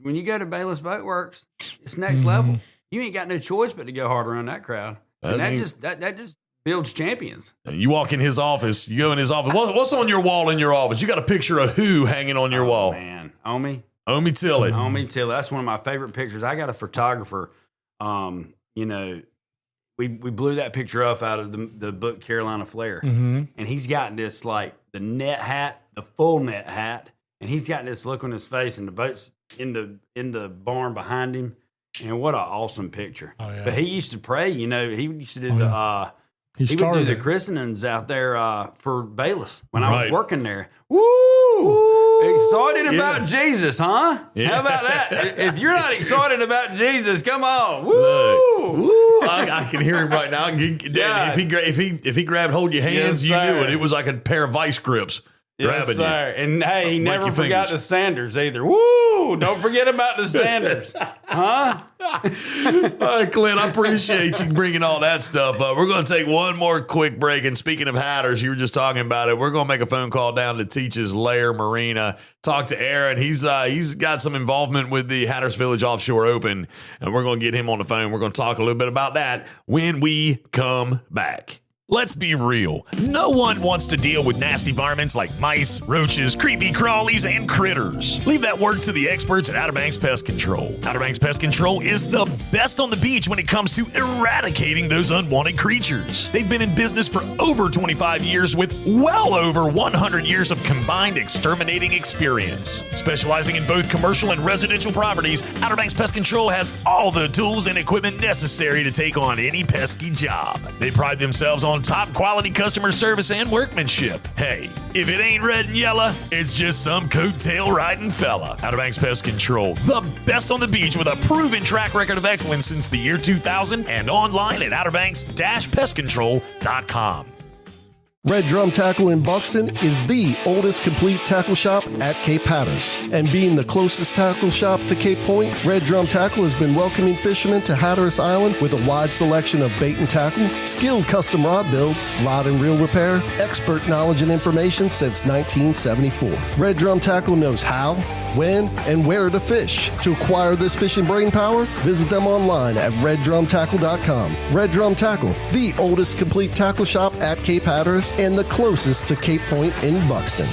D: when you go to Bayless Boat Works, it's next level. You ain't got no choice but to go hard around that crowd. And that just builds champions.
B: And you walk in his office, you go in his office. What's on your wall in your office? You got a picture of who hanging on your wall?
D: Man, Omi
B: Tillett.
D: That's one of my favorite pictures. I got a photographer, we blew that picture up out of the book Carolina Flair. And he's got this, like, the net hat, the full net hat, and he's got this look on his face, and the boat's in the barn behind him. And what an awesome picture. Oh, yeah. But he used to pray, he used to do
C: He
D: He would do
C: started
D: the
C: it.
D: christenings out there for Bayless when I
B: Right.
D: was working there. Woo! Excited about Jesus, huh?
B: Yeah.
D: How about that? If you're not excited about Jesus, come on. Woo!
B: Ooh, I can hear him right now.
D: Yeah.
B: If he grabbed hold of your hands,
D: Yes,
B: you knew
D: sir.
B: it. It was like a pair of vice grips
D: Yes,
B: grabbing
D: sir. And hey, he
B: Break
D: never
B: your
D: forgot
B: fingers.
D: the Sanders either. Woo! Don't forget about the Sanders. Huh?
B: you. All right, Clint, I appreciate you bringing all that stuff up. We're going to take one more quick break. And speaking of Hatteras, you were just talking about it. We're going to make a phone call down to Teachs Lair Marina. Talk to Aaron. He's got some involvement with the Hatteras Village Offshore Open, and we're going to get him on the phone. We're going to talk a little bit about that when we come back. Let's be real. No one wants to deal with nasty varmints like mice, roaches, creepy crawlies, and critters. Leave that work to the experts at Outer Banks Pest Control. Outer Banks Pest Control is the best on the beach when it comes to eradicating those unwanted creatures. They've been in business for over 25 years with well over 100 years of combined exterminating experience. Specializing in both commercial and residential properties, Outer Banks Pest Control has all the tools and equipment necessary to take on any pesky job. They pride themselves on top quality customer service and workmanship. Hey, if it ain't red and yellow, it's just some coattail riding fella. Outer Banks Pest Control, the best on the beach with a proven track record of excellence since the year 2000 and online at outerbanks-pestcontrol.com.
A: Red Drum Tackle in Buxton is the oldest complete tackle shop at Cape Hatteras. And being the closest tackle shop to Cape Point, Red Drum Tackle has been welcoming fishermen to Hatteras Island with a wide selection of bait and tackle, skilled custom rod builds, rod and reel repair, expert knowledge and information since 1974. Red Drum Tackle knows how, when, and where to fish. To acquire this fishing brain power, visit them online at reddrumtackle.com. Red Drum Tackle, the oldest complete tackle shop at Cape Hatteras and the closest to Cape Point in Buxton.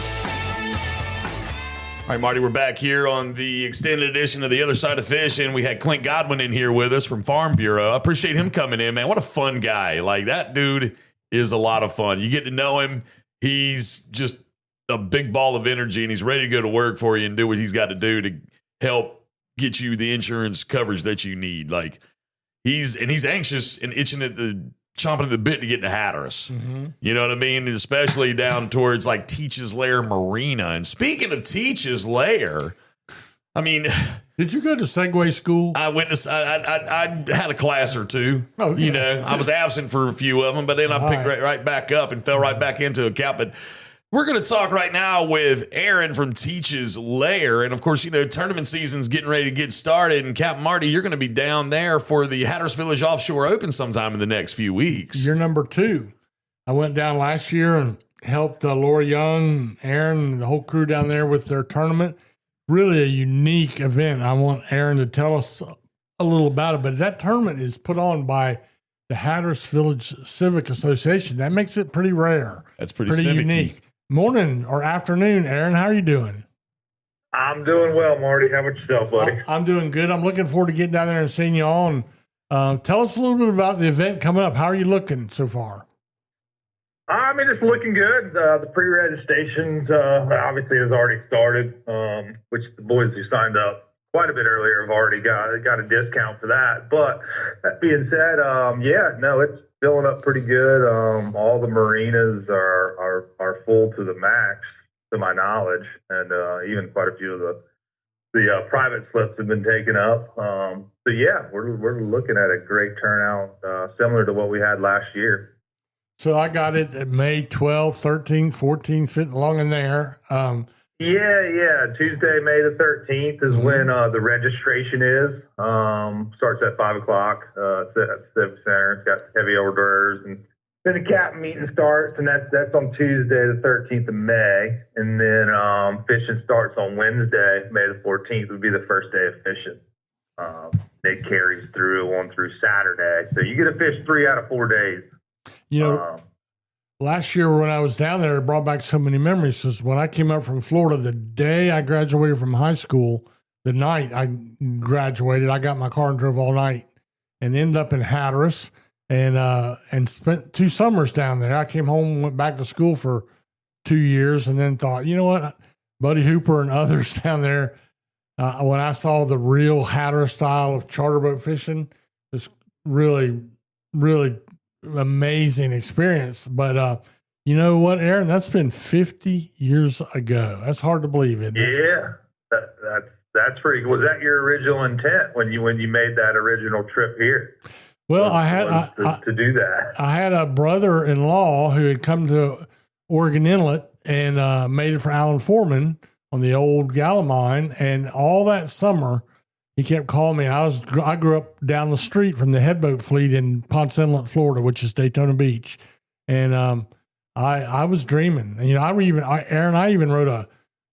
B: All right, Marty, we're back here on the extended edition of The Other Side of Fish, and we had Clint Godwin in here with us from Farm Bureau. I appreciate him coming in, man. What a fun guy. Like, that dude is a lot of fun. You get to know him. He's just a big ball of energy, and he's ready to go to work for you and do what he's got to do to help get you the insurance coverage that you need. Like, he's anxious and itching at chomping at the bit to get to Hatteras.
C: Mm-hmm.
B: You know what I mean? Especially down towards like Teachs Lair Marina. And speaking of Teachs Lair, I mean,
C: Did you go to Segway school?
B: I went to, I had a class or two.
C: Okay.
B: You know, I was absent for a few of them, but then I
C: All
B: picked
C: right.
B: right back up and fell right back into a Capt. But we're going to talk right now with Aaron from Teachs Lair. And of course, you know, tournament season's getting ready to get started. And Capt Marty, you're going to be down there for the Hatteras Village Offshore Open sometime in the next few weeks.
C: You're number 2. I went down last year and helped Laura Young, Aaron, and the whole crew down there with their tournament. Really a unique event. I want Aaron to tell us a little about it. But that tournament is put on by the Hatteras Village Civic Association. That makes it pretty rare.
B: That's pretty civic-y.
C: unique. Morning or afternoon, Aaron. How are you doing?
H: I'm doing well, Marty. How about yourself, buddy?
C: I'm doing good. I'm looking forward to getting down there and seeing you all. And tell us a little bit about the event coming up. How are you looking so far?
H: I mean, it's looking good. The pre-registrations obviously has already started, which the boys who signed up quite a bit earlier have already got a discount for that. But that being said, it's filling up pretty good. All the marinas are full to the max, to my knowledge, and even quite a few of the private slips have been taken up. So yeah, we're looking at a great turnout, similar to what we had last year.
C: So I got it at May 12th, 13th, 14th, fitting along in there.
H: Yeah. Tuesday, May the 13th is when the registration is. Starts at 5 o'clock. It's at Civic Center. It's got heavy hors d'oeuvres, and then the Capt meeting starts, and that's on Tuesday, the 13th of May, and then fishing starts on Wednesday, May the 14th would be the first day of fishing. It carries through Saturday, so you get to fish 3 out of 4 days.
C: You know, last year when I was down there, it brought back so many memories. Because when I came up from Florida, the day I graduated from high school, the night I graduated, I got my car and drove all night and ended up in Hatteras and spent 2 summers down there. I came home, went back to school for 2 years, and then thought, you know what, Buddy Hooper and others down there, when I saw the real Hatteras style of charter boat fishing, it's really, really amazing experience. But you know what, Aaron? That's been 50 years ago. That's hard to believe, isn't it?
H: Yeah, that's pretty cool. Was that your original intent when you made that original trip here?
C: Well,
H: to do that.
C: I had a brother-in-law who had come to Oregon Inlet and made it for Alan Foreman on the old Gallimine, and all that summer he kept calling me. And I grew up down the street from the headboat fleet in Ponce Inlet, Florida, which is Daytona Beach, and I was dreaming. And, you know, I even wrote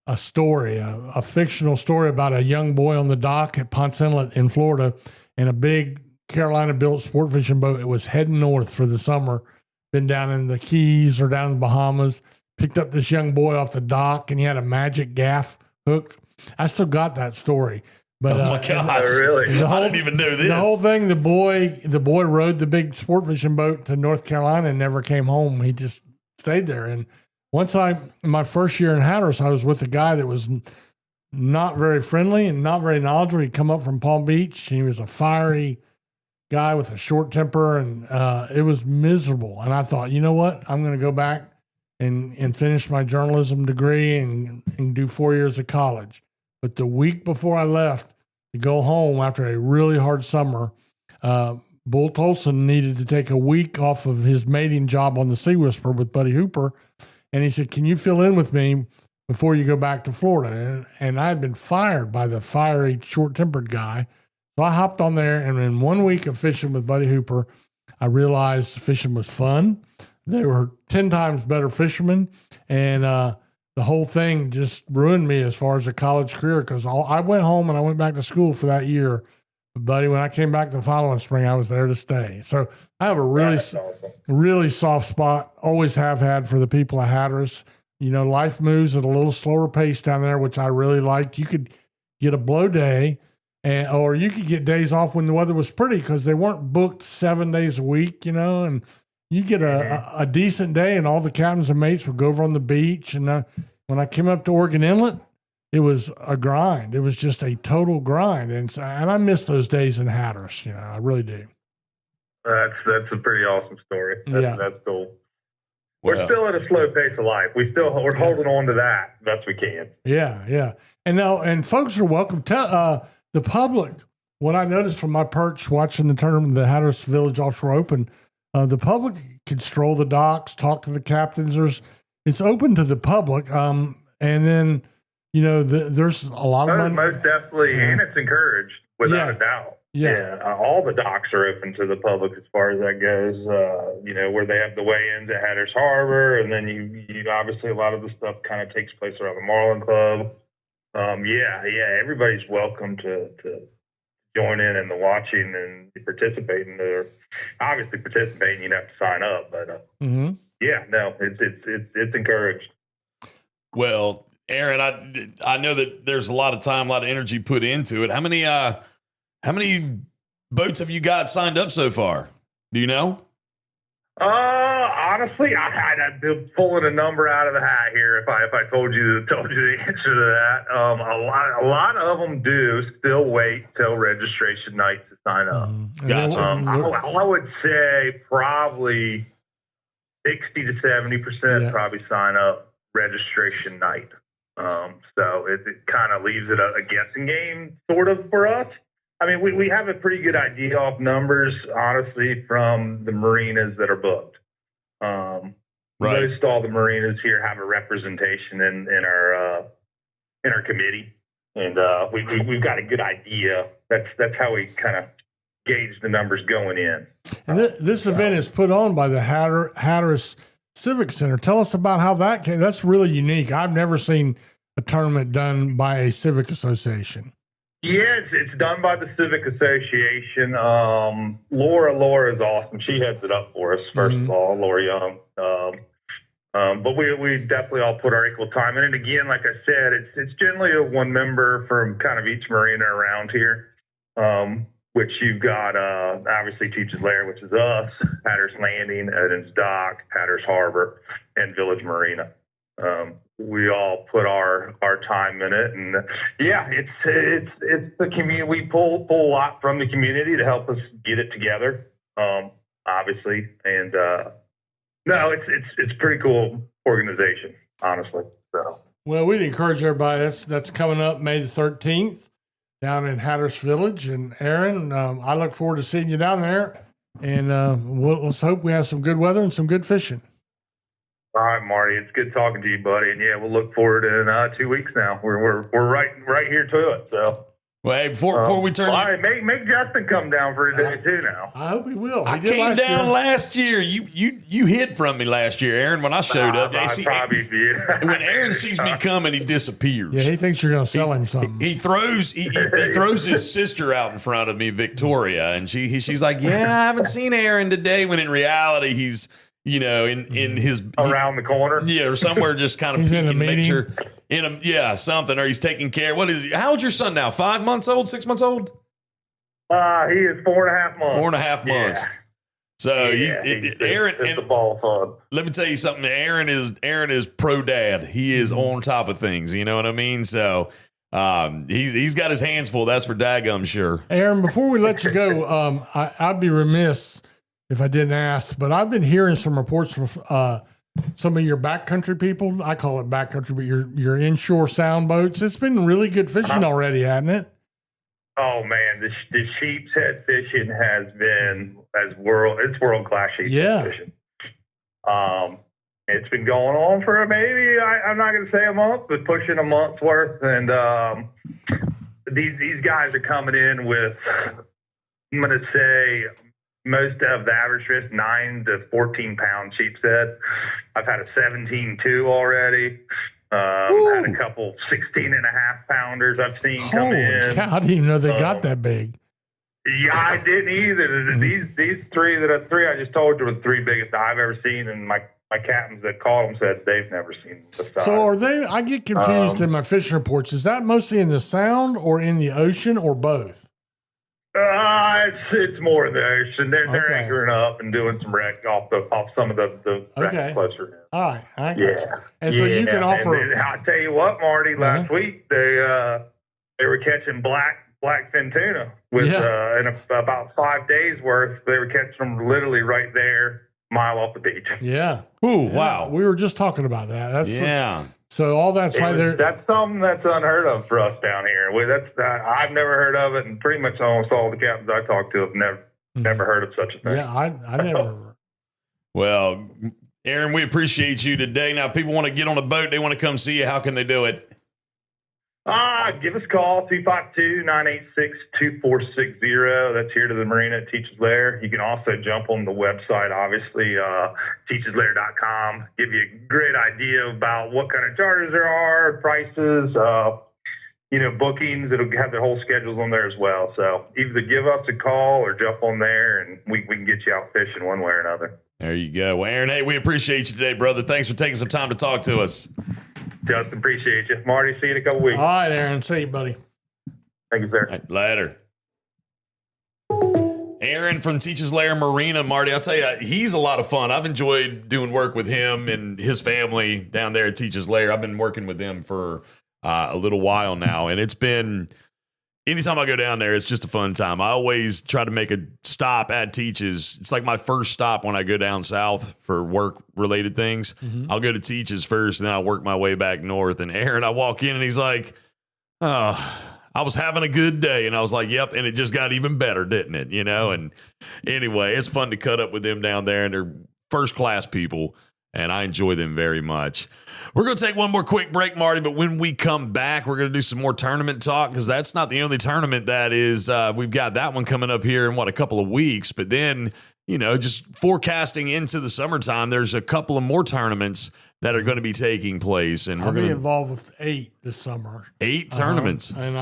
C: a story, a fictional story about a young boy on the dock at Ponce Inlet in Florida, and a big Carolina-built sport fishing boat. It was heading north for the summer, been down in the Keys or down in the Bahamas, picked up this young boy off the dock, and he had a magic gaff hook. I still got that story. But,
B: oh my gosh!
H: Really?
B: I didn't even know this.
C: The whole thing, the boy rode the big sport fishing boat to North Carolina and never came home. He just stayed there. And once in my first year in Hatteras, I was with a guy that was not very friendly and not very knowledgeable. He'd come up from Palm Beach. He was a fiery guy with a short temper, and it was miserable. And I thought, you know what? I'm going to go back and finish my journalism degree and do 4 years of college. But the week before I left to go home after a really hard summer, Bull Tolson needed to take a week off of his mating job on the Sea Whisperer with Buddy Hooper. And he said, can you fill in with me before you go back to Florida? And I had been fired by the fiery, short-tempered guy. So I hopped on there, and in 1 week of fishing with Buddy Hooper, I realized fishing was fun. They were 10 times better fishermen, and the whole thing just ruined me as far as a college career, because I went home and I went back to school for that year. But Buddy, when I came back the following spring, I was there to stay. So I have a really soft spot, always have had, for the people of Hatteras. You know, life moves at a little slower pace down there, which I really liked. You could get a blow day, or you could get days off when the weather was pretty, because they weren't booked 7 days a week, you know, and you get a decent day, and all the captains and mates would go over on the beach. And when I came up to Oregon Inlet, it was a grind. It was just a total grind. And I miss those days in Hatteras, you know, I really do.
H: That's a pretty awesome story. That's cool. We're
B: Well,
H: still at a slow pace of life. We're holding on to that best we can.
C: Yeah. And folks are welcome. Tell the public what I noticed from my perch watching the tournament, the Hatteras Village Offshore Open. The public can stroll the docks, talk to the captains. It's open to the public. And then, you know, there's a lot of money.
H: Most definitely, and it's encouraged without a doubt. Yeah. All the docks are open to the public as far as that goes. You know, where they have the weigh-ins at Hatteras Harbor, and then you obviously a lot of the stuff kind of takes place around the Marlin Club. Everybody's welcome to join in the watching and participating. They're obviously participating. You'd have to sign up, but it's encouraged.
B: well, Aaron, I know that there's a lot of time, a lot of energy put into it. How many boats have you got signed up so far? Do you know?
H: Honestly, I'd be pulling a number out of the hat here if I told you the answer to that. A lot of them do still wait till registration night to sign up.
B: Gotcha.
H: I would say probably 60 to 70% probably sign up registration night. So it kind of leaves it a guessing game sort of for us. I mean, we have a pretty good idea of numbers, honestly, from the marinas that are booked.
B: Right.
H: Most all the marinas here have a representation in our committee, and we've got a good idea. That's how we kind of gauge the numbers going in.
C: And this event is put on by the Hatteras Civic Center. Tell us about how that came. That's really unique. I've never seen a tournament done by a civic association.
H: Yeah, it's done by the Civic Association. Laura is awesome. She heads it up for us, first of all, Laura Young. But we definitely all put our equal time in. And again, like I said, it's generally a one member from kind of each marina around here, which you've got obviously Teachs Lair, which is us, Hatteras Landing, Edens Dock, Hatteras Harbor, and Village Marina. We all put our time in it, and it's the community. We pull a lot from the community to help us get it together. obviously. And no, it's pretty cool organization, honestly. So.
C: Well, we'd encourage everybody. That's coming up May the 13th down in Hatteras Village. And Aaron, I look forward to seeing you down there. And let's hope we have some good weather and some good fishing.
H: All right, Marty. It's good talking to you, buddy. And yeah, we'll look forward in 2 weeks now. We're right here to it. So.
B: Well, hey, before we turn,
H: all right, make Justin come down for a day too. Now
C: I hope he will.
B: I came down last year. You hid from me last year, Aaron. When I showed up, when Aaron sees me coming, he disappears.
C: Yeah, he thinks you're going to sell him something.
B: He throws his sister out in front of me, Victoria, and she's like, "Yeah, I haven't seen Aaron today." When in reality, he's in his
H: around the corner,
B: or somewhere, just kind of peeking, make sure. Something, or he's taking care. What is? How old's your son now? 5 months old? 6 months old?
H: He is 4.5 months.
B: 4.5 months.
H: Yeah.
B: So
H: Aaron, it's the ball fun.
B: Let me tell you something. Aaron is pro dad. He is on top of things. You know what I mean? So he's got his hands full. That's for daggum sure.
C: Aaron, before we let you go, I'd be remiss if I didn't ask, but I've been hearing some reports from some of your backcountry people. I call it backcountry, but your inshore sound boats. It's been really good fishing already, hasn't it?
H: Oh man, the sheep's head fishing has been world class sheep's head fishing. It's been going on for maybe I'm not going to say a month, but pushing a month's worth. And these guys are coming in with, I'm going to say, most of the average fish, 9 to 14 pound sheep's head. I've had a 17.2 already. Had a couple 16.5 pounders I've seen come in.
C: Cow, I didn't even know they got that big.
H: Yeah, I didn't either. These three I just told you were the three biggest I've ever seen, and my captains that caught them said they've never seen the size.
C: So are they? I get confused in my fishing reports. Is that mostly in the sound or in the ocean or both?
H: It's more in the ocean. They're anchoring up and doing some wreck off some of the wreck closer.
C: All right, I got you. And so you can offer.
H: And I tell you what, Marty. Last week they were catching blackfin tuna with in about 5 days worth. They were catching them literally right there, mile off the beach.
C: Yeah.
B: Ooh, wow.
C: We were just talking about that. That's So all that's right there.
H: That's something that's unheard of for us down here. I've never heard of it, and pretty much almost all the captains I talked to have never heard of such a thing.
C: Yeah, I never.
B: Well, Aaron, we appreciate you today. Now, if people want to get on a boat, they want to come see you. How can they do it?
H: Give us a call, 252-986-2460. That's here to the marina at Teachs Lair. You can also jump on the website, obviously, teachslair.com. Give you a great idea about what kind of charters there are, prices, bookings. It'll have their whole schedules on there as well. So either give us a call or jump on there, and we can get you out fishing one way or another.
B: There you go. Well, Aaron, hey, we appreciate you today, brother. Thanks for taking some time to talk to us.
H: Justin, appreciate you. Marty, see you in a couple weeks.
C: All right, Aaron. See you, buddy.
H: Thank you, sir.
B: Right, later. Aaron from Teachs Lair Marina. Marty, I'll tell you, he's a lot of fun. I've enjoyed doing work with him and his family down there at Teachs Lair. I've been working with them for a little while now, and it's been... Anytime I go down there, it's just a fun time. I always try to make a stop at Teachs. It's like my first stop when I go down south for work-related things. Mm-hmm. I'll go to Teachs first, and then I'll work my way back north. And Aaron, I walk in, and he's like, I was having a good day. And I was like, yep, and it just got even better, didn't it? And anyway, it's fun to cut up with them down there, and they're first-class people, and I enjoy them very much. We're going to take one more quick break, Marty, but when we come back, we're going to do some more tournament talk because that's not the only tournament that is. We've got that one coming up here in, a couple of weeks. But then, just forecasting into the summertime, there's a couple of more tournaments that are going to be taking place. And
C: I'll be involved with 8 this summer.
B: 8 tournaments.
C: And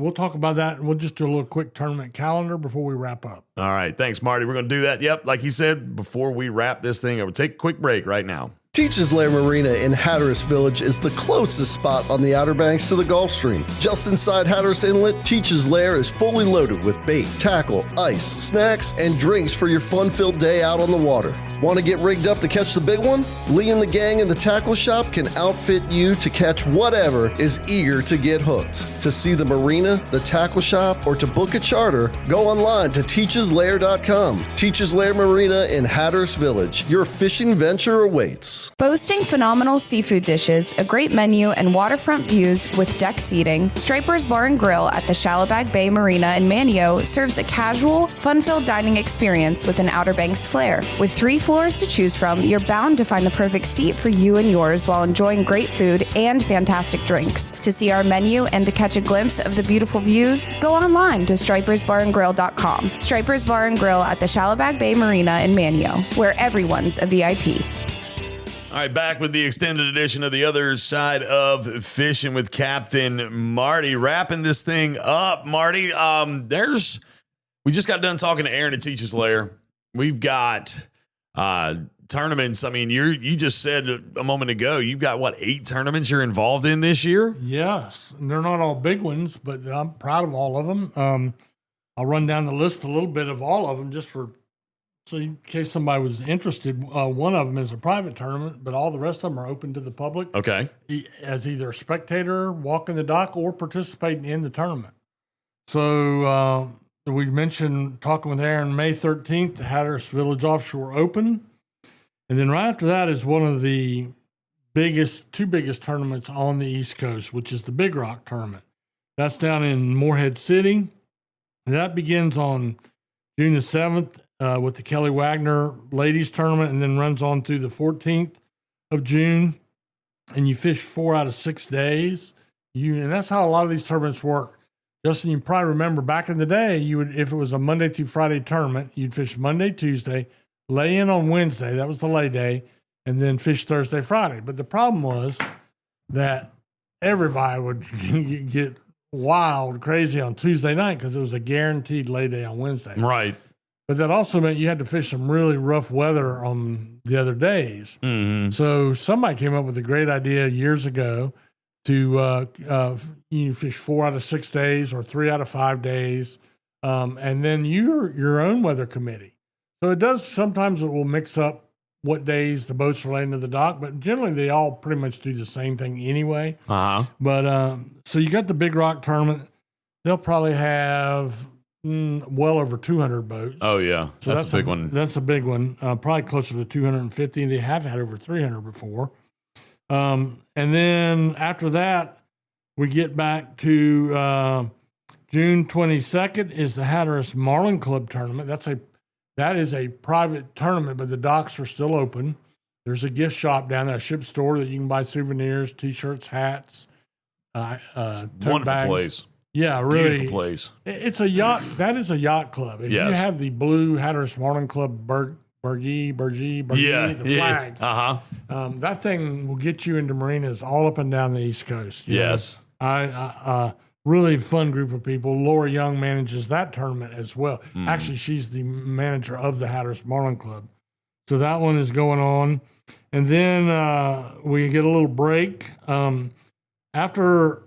C: we'll talk about that. We'll just do a little quick tournament calendar before we wrap up.
B: All right. Thanks, Marty. We're going to do that. Yep. Like he said, before we wrap this thing, I will take a quick break right now.
A: Teachs Lair Marina in Hatteras Village is the closest spot on the Outer Banks to the Gulf Stream. Just inside Hatteras Inlet, Teachs Lair is fully loaded with bait, tackle, ice, snacks, and drinks for your fun-filled day out on the water. Want to get rigged up to catch the big one? Lee and the gang in the tackle shop can outfit you to catch whatever is eager to get hooked. To see the marina, the tackle shop, or to book a charter, go online to teachslair.com. Teachs Lair Marina in Hatteras Village. Your fishing venture awaits.
F: Boasting phenomenal seafood dishes, a great menu, and waterfront views with deck seating, Striper's Bar and Grill at the Shallowbag Bay Marina in Manio serves a casual, fun-filled dining experience with an Outer Banks flair. With 3 floors to choose from, you're bound to find the perfect seat for you and yours while enjoying great food and fantastic drinks. To see our menu and to catch a glimpse of the beautiful views, go online to stripersbarandgrill.com. Striper's Bar and Grill at the Shallowbag Bay Marina in Manio, where everyone's a VIP.
B: All right, back with the extended edition of The Other Side of Fishing with Captain Marty. Wrapping this thing up, Marty. We just got done talking to Aaron at Teachs Lair. We've got tournaments. I mean, you just said a moment ago, you've got 8 tournaments you're involved in this year?
C: Yes, and they're not all big ones, but I'm proud of all of them. I'll run down the list a little bit of all of them so in case somebody was interested. One of them is a private tournament, but all the rest of them are open to the public.
B: Okay.
C: As either a spectator, walking the dock, or participating in the tournament. So we mentioned talking with Aaron May 13th, the Hatteras Village Offshore Open. And then right after that is one of the two biggest tournaments on the East Coast, which is the Big Rock Tournament. That's down in Morehead City. And that begins on June the 7th with the Kelly Wagner Ladies Tournament, and then runs on through the 14th of June. And you fish 4 out of 6 days. And that's how a lot of these tournaments work. Justin, you probably remember back in the day, if it was a Monday through Friday tournament, you'd fish Monday, Tuesday, lay in on Wednesday, that was the lay day, and then fish Thursday, Friday. But the problem was that everybody would get wild, crazy on Tuesday night because it was a guaranteed lay day on Wednesday.
B: Right.
C: But that also meant you had to fish some really rough weather on the other days.
B: Mm-hmm.
C: So somebody came up with a great idea years ago to you fish 4 out of 6 days or 3 out of 5 days, and then your own weather committee. So sometimes it will mix up what days the boats are laying to the dock, but generally they all pretty much do the same thing anyway.
B: Uh-huh.
C: But so you got the Big Rock Tournament. They'll probably have well over 200 boats.
B: Oh, yeah.
C: So
B: that's a big one.
C: That's a big one. Probably closer to 250. They have had over 300 before. And then after that, we get back to June 22nd is the Hatteras Marlin Club Tournament. That is a private tournament, but the docks are still open. There's a gift shop down there, a ship store that you can buy souvenirs, T-shirts, hats,
B: Wonderful
C: bags.
B: Place.
C: Yeah, really.
B: Beautiful place.
C: It's a yacht. That is a yacht club. If you have the blue Hatteras Marlin Club Bergie, the flag.
B: Uh-huh.
C: That thing will get you into marinas all up and down the East Coast.
B: Yes.
C: I really fun group of people. Laura Young manages that tournament as well. Actually, she's the manager of the Hatteras Marlin Club. So that one is going on. And then we get a little break. After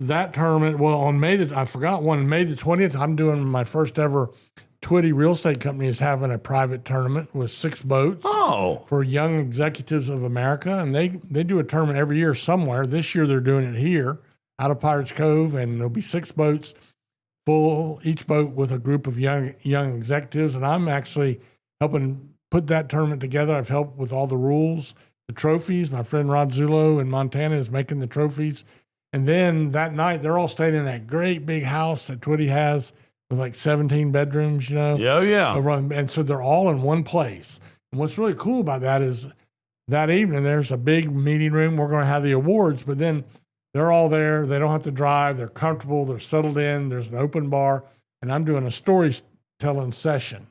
C: that tournament, on May the 20th, I'm doing my first ever Twitty Real Estate Company is having a private tournament with 6 boats for young executives of America. And they do a tournament every year somewhere. This year they're doing it here out of Pirates Cove, and there'll be 6 boats full, each boat with a group of young executives. And I'm actually helping put that tournament together. I've helped with all the rules, the trophies. My friend Rod Zullo in Montana is making the trophies. And then that night, they're all staying in that great big house that Twitty has with like 17 bedrooms,
B: Yeah.
C: And so they're all in one place. And what's really cool about that is that evening, there's a big meeting room. We're going to have the awards, but then they're all there. They don't have to drive. They're comfortable. They're settled in. There's an open bar. And I'm doing a storytelling session.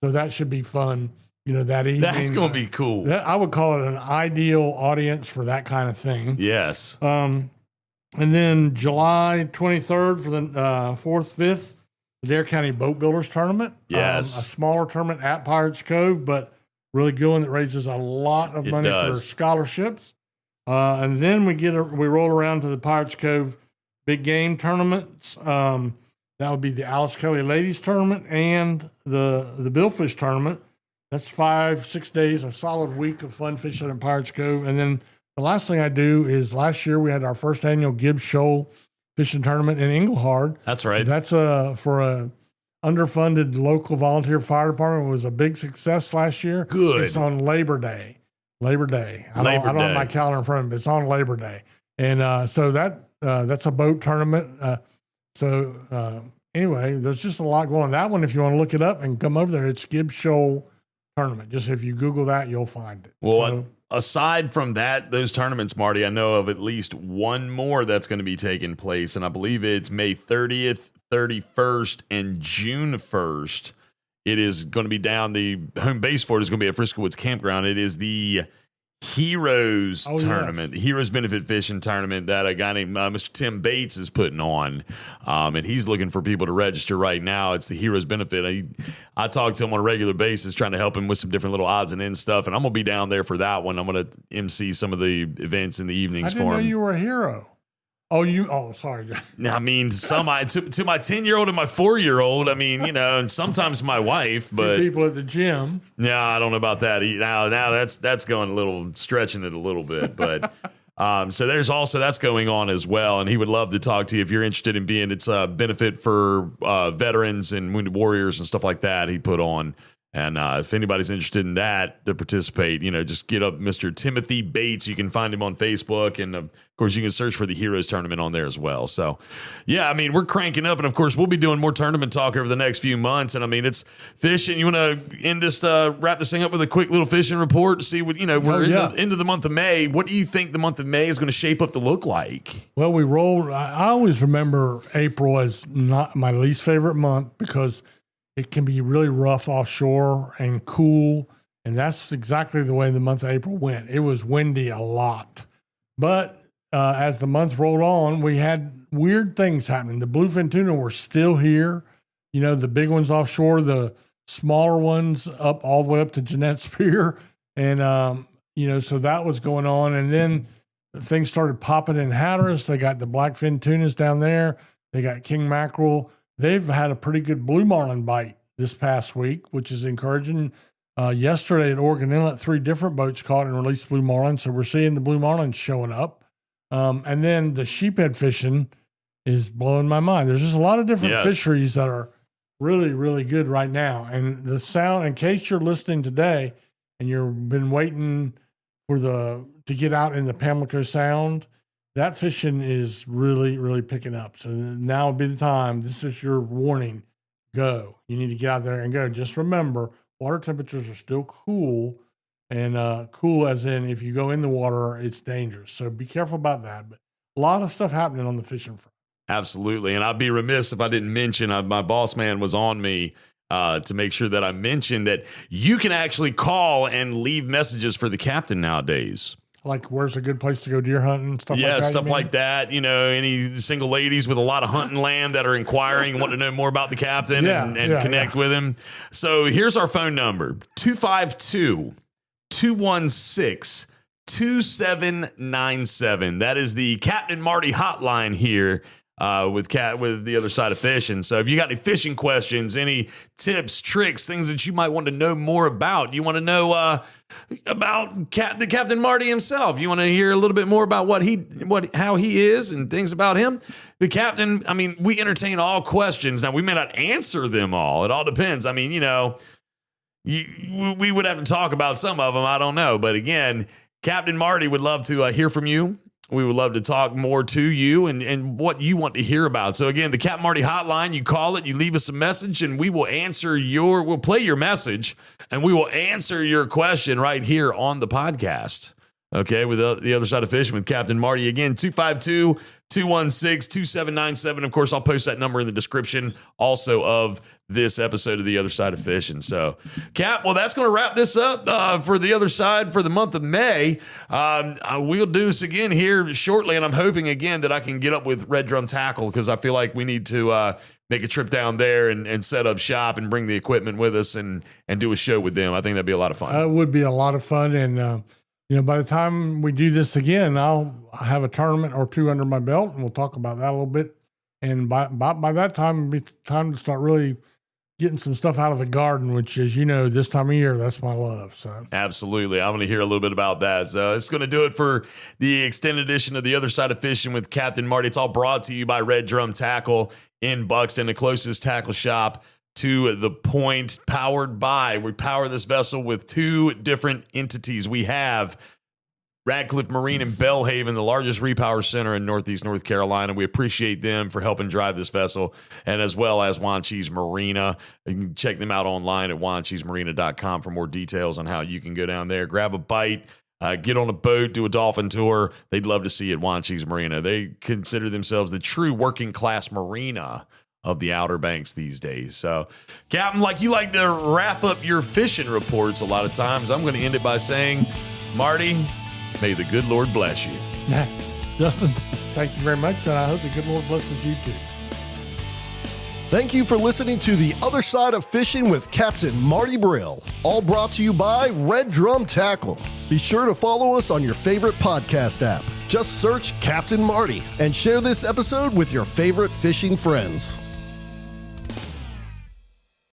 C: So that should be fun, that evening.
B: That's going to be cool.
C: I would call it an ideal audience for that kind of thing.
B: Yes.
C: And then July 23rd for the 4th, 5th, the Dare County Boat Builders Tournament.
B: Yes.
C: A smaller tournament at Pirates Cove, but really good one that raises a lot of money for scholarships. And then we roll around to the Pirates Cove Big Game Tournaments. That would be the Alice Kelly Ladies Tournament and the Billfish Tournament. That's 5-6 days, a solid week of fun fishing in Pirates Cove. And then the last thing I do is last year we had our first annual Gibbs Shoal fishing tournament in Englehart.
B: That's right.
C: That's for a underfunded local volunteer fire department. It was a big success last year.
B: Good.
C: It's on Labor Day. I don't have my calendar in front of me, but it's on Labor Day. And so that's a boat tournament. Anyway, there's just a lot going on. That one, if you want to look it up and come over there, it's Gibbs Shoal tournament. Just if you Google that, you'll find it.
B: Well, aside from those tournaments, Marty, I know of at least one more that's going to be taking place, and I believe it's May 30th, 31st, and June 1st. It is going to be down. The home base for it is going to be at Frisco Woods Campground. It is the Heroes tournament, the Heroes Benefit Fishing Tournament that a guy named Mr. Tim Bates is putting on. And he's looking for people to register right now. It's the Heroes Benefit. I talk to him on a regular basis, trying to help him with some different little odds and ends stuff. And I'm going to be down there for that one. I'm going to MC some of the events in the evenings for him.
C: I didn't know you were a hero. Sorry.
B: I mean, to my 10-year-old and my 4-year-old, I mean, and sometimes my wife, but
C: people at the gym.
B: Yeah, I don't know about that. Now that's going stretching it a little bit, but so there's also that's going on as well. And he would love to talk to you if you're interested in being. It's a benefit for veterans and wounded warriors and stuff like that. He put on. And if anybody's interested in that to participate, just get up Mr. Timothy Bates. You can find him on Facebook. And, of course, you can search for the Heroes Tournament on there as well. So, yeah, I mean, we're cranking up. And, of course, we'll be doing more tournament talk over the next few months. And, I mean, it's fishing. You want to wrap this thing up with a quick little fishing report to see what, we're into the month of May. What do you think the month of May is going to shape up to look like?
C: Well, we rolled. I always remember April as not my least favorite month because it can be really rough offshore and cool, and that's exactly the way the month of April went. It was windy a lot. But as the month rolled on, we had weird things happening. The bluefin tuna were still here. The big ones offshore, the smaller ones up all the way up to Jeanette's Pier. And, so that was going on. And then things started popping in Hatteras. They got the blackfin tunas down there. They got king mackerel. They've had a pretty good blue marlin bite this past week, which is encouraging. Yesterday at Oregon Inlet, 3 different boats caught and released blue marlin. So we're seeing the blue marlin showing up. And then the sheephead fishing is blowing my mind. There's just a lot of different fisheries that are really, really good right now. And the sound, in case you're listening today and you've been waiting to get out in the Pamlico Sound, that fishing is really, really picking up. So now would be the time. This is your warning. Go. You need to get out there and go. Just remember, water temperatures are still cool, and cool as in if you go in the water, it's dangerous. So be careful about that. But a lot of stuff happening on the fishing front.
B: Absolutely. And I'd be remiss if I didn't mention, my boss man was on me to make sure that I mentioned that you can actually call and leave messages for the captain nowadays.
C: Like, where's a good place to go deer hunting? Stuff like that.
B: Yeah, stuff like that. Any single ladies with a lot of hunting land that are inquiring and want to know more about the captain and connect with him. So here's our phone number, 252-216-2797. That is the Captain Marty hotline here with the other side of fishing. So if you got any fishing questions, any tips, tricks, things that you might want to know more about, you want to know about the Captain Marty himself, you want to hear a little bit more about how he is and things about him, the captain, I mean, we entertain all questions. Now, we may not answer them all. It all depends. I mean, we would have to talk about some of them. I don't know. But again, Captain Marty would love to hear from you. We would love to talk more to you and what you want to hear about. So again, the Captain Marty hotline, you call it, you leave us a message, and we will we'll play your message, and we will answer your question right here on the podcast. Okay, with the other side of fishing with Captain Marty. Again, 252-216-2797. Of course, I'll post that number in the description also of this episode of The Other Side of Fishing. So, Cap, well, that's going to wrap this up for The Other Side for the month of May. We'll do this again here shortly, and I'm hoping again that I can get up with Red Drum Tackle because I feel like we need to make a trip down there and set up shop and bring the equipment with us and do a show with them. I think that'd be a lot of fun.
C: It would be a lot of fun, and by the time we do this again, I'll have a tournament or 2 under my belt, and we'll talk about that a little bit. And by that time, it'll be time to start really getting some stuff out of the garden, which is, this time of year, that's my love. So
B: Absolutely. I'm going to hear a little bit about that. So it's going to do it for the extended edition of The Other Side of Fishing with Captain Marty. It's all brought to you by Red Drum Tackle in Buxton, the closest tackle shop to the point, we power this vessel with two different entities. We have Radcliffe Marine in Belhaven, the largest repower center in Northeast North Carolina. We appreciate them for helping drive this vessel, and as well as Wanchese Marina. You can check them out online at wanchesemarina.com for more details on how you can go down there, grab a bite, get on a boat, do a dolphin tour. They'd love to see you at Wanchese Marina. They consider themselves the true working class marina of the Outer Banks these days. So, Captain, like you like to wrap up your fishing reports a lot of times, I'm going to end it by saying, Marty, may the good Lord bless you.
C: Justin, thank you very much, and I hope the good Lord blesses you too.
A: Thank you for listening to The Other Side of Fishing with Captain Marty Brill, all brought to you by Red Drum Tackle. Be sure to follow us on your favorite podcast app. Just search Captain Marty and share this episode with your favorite fishing friends.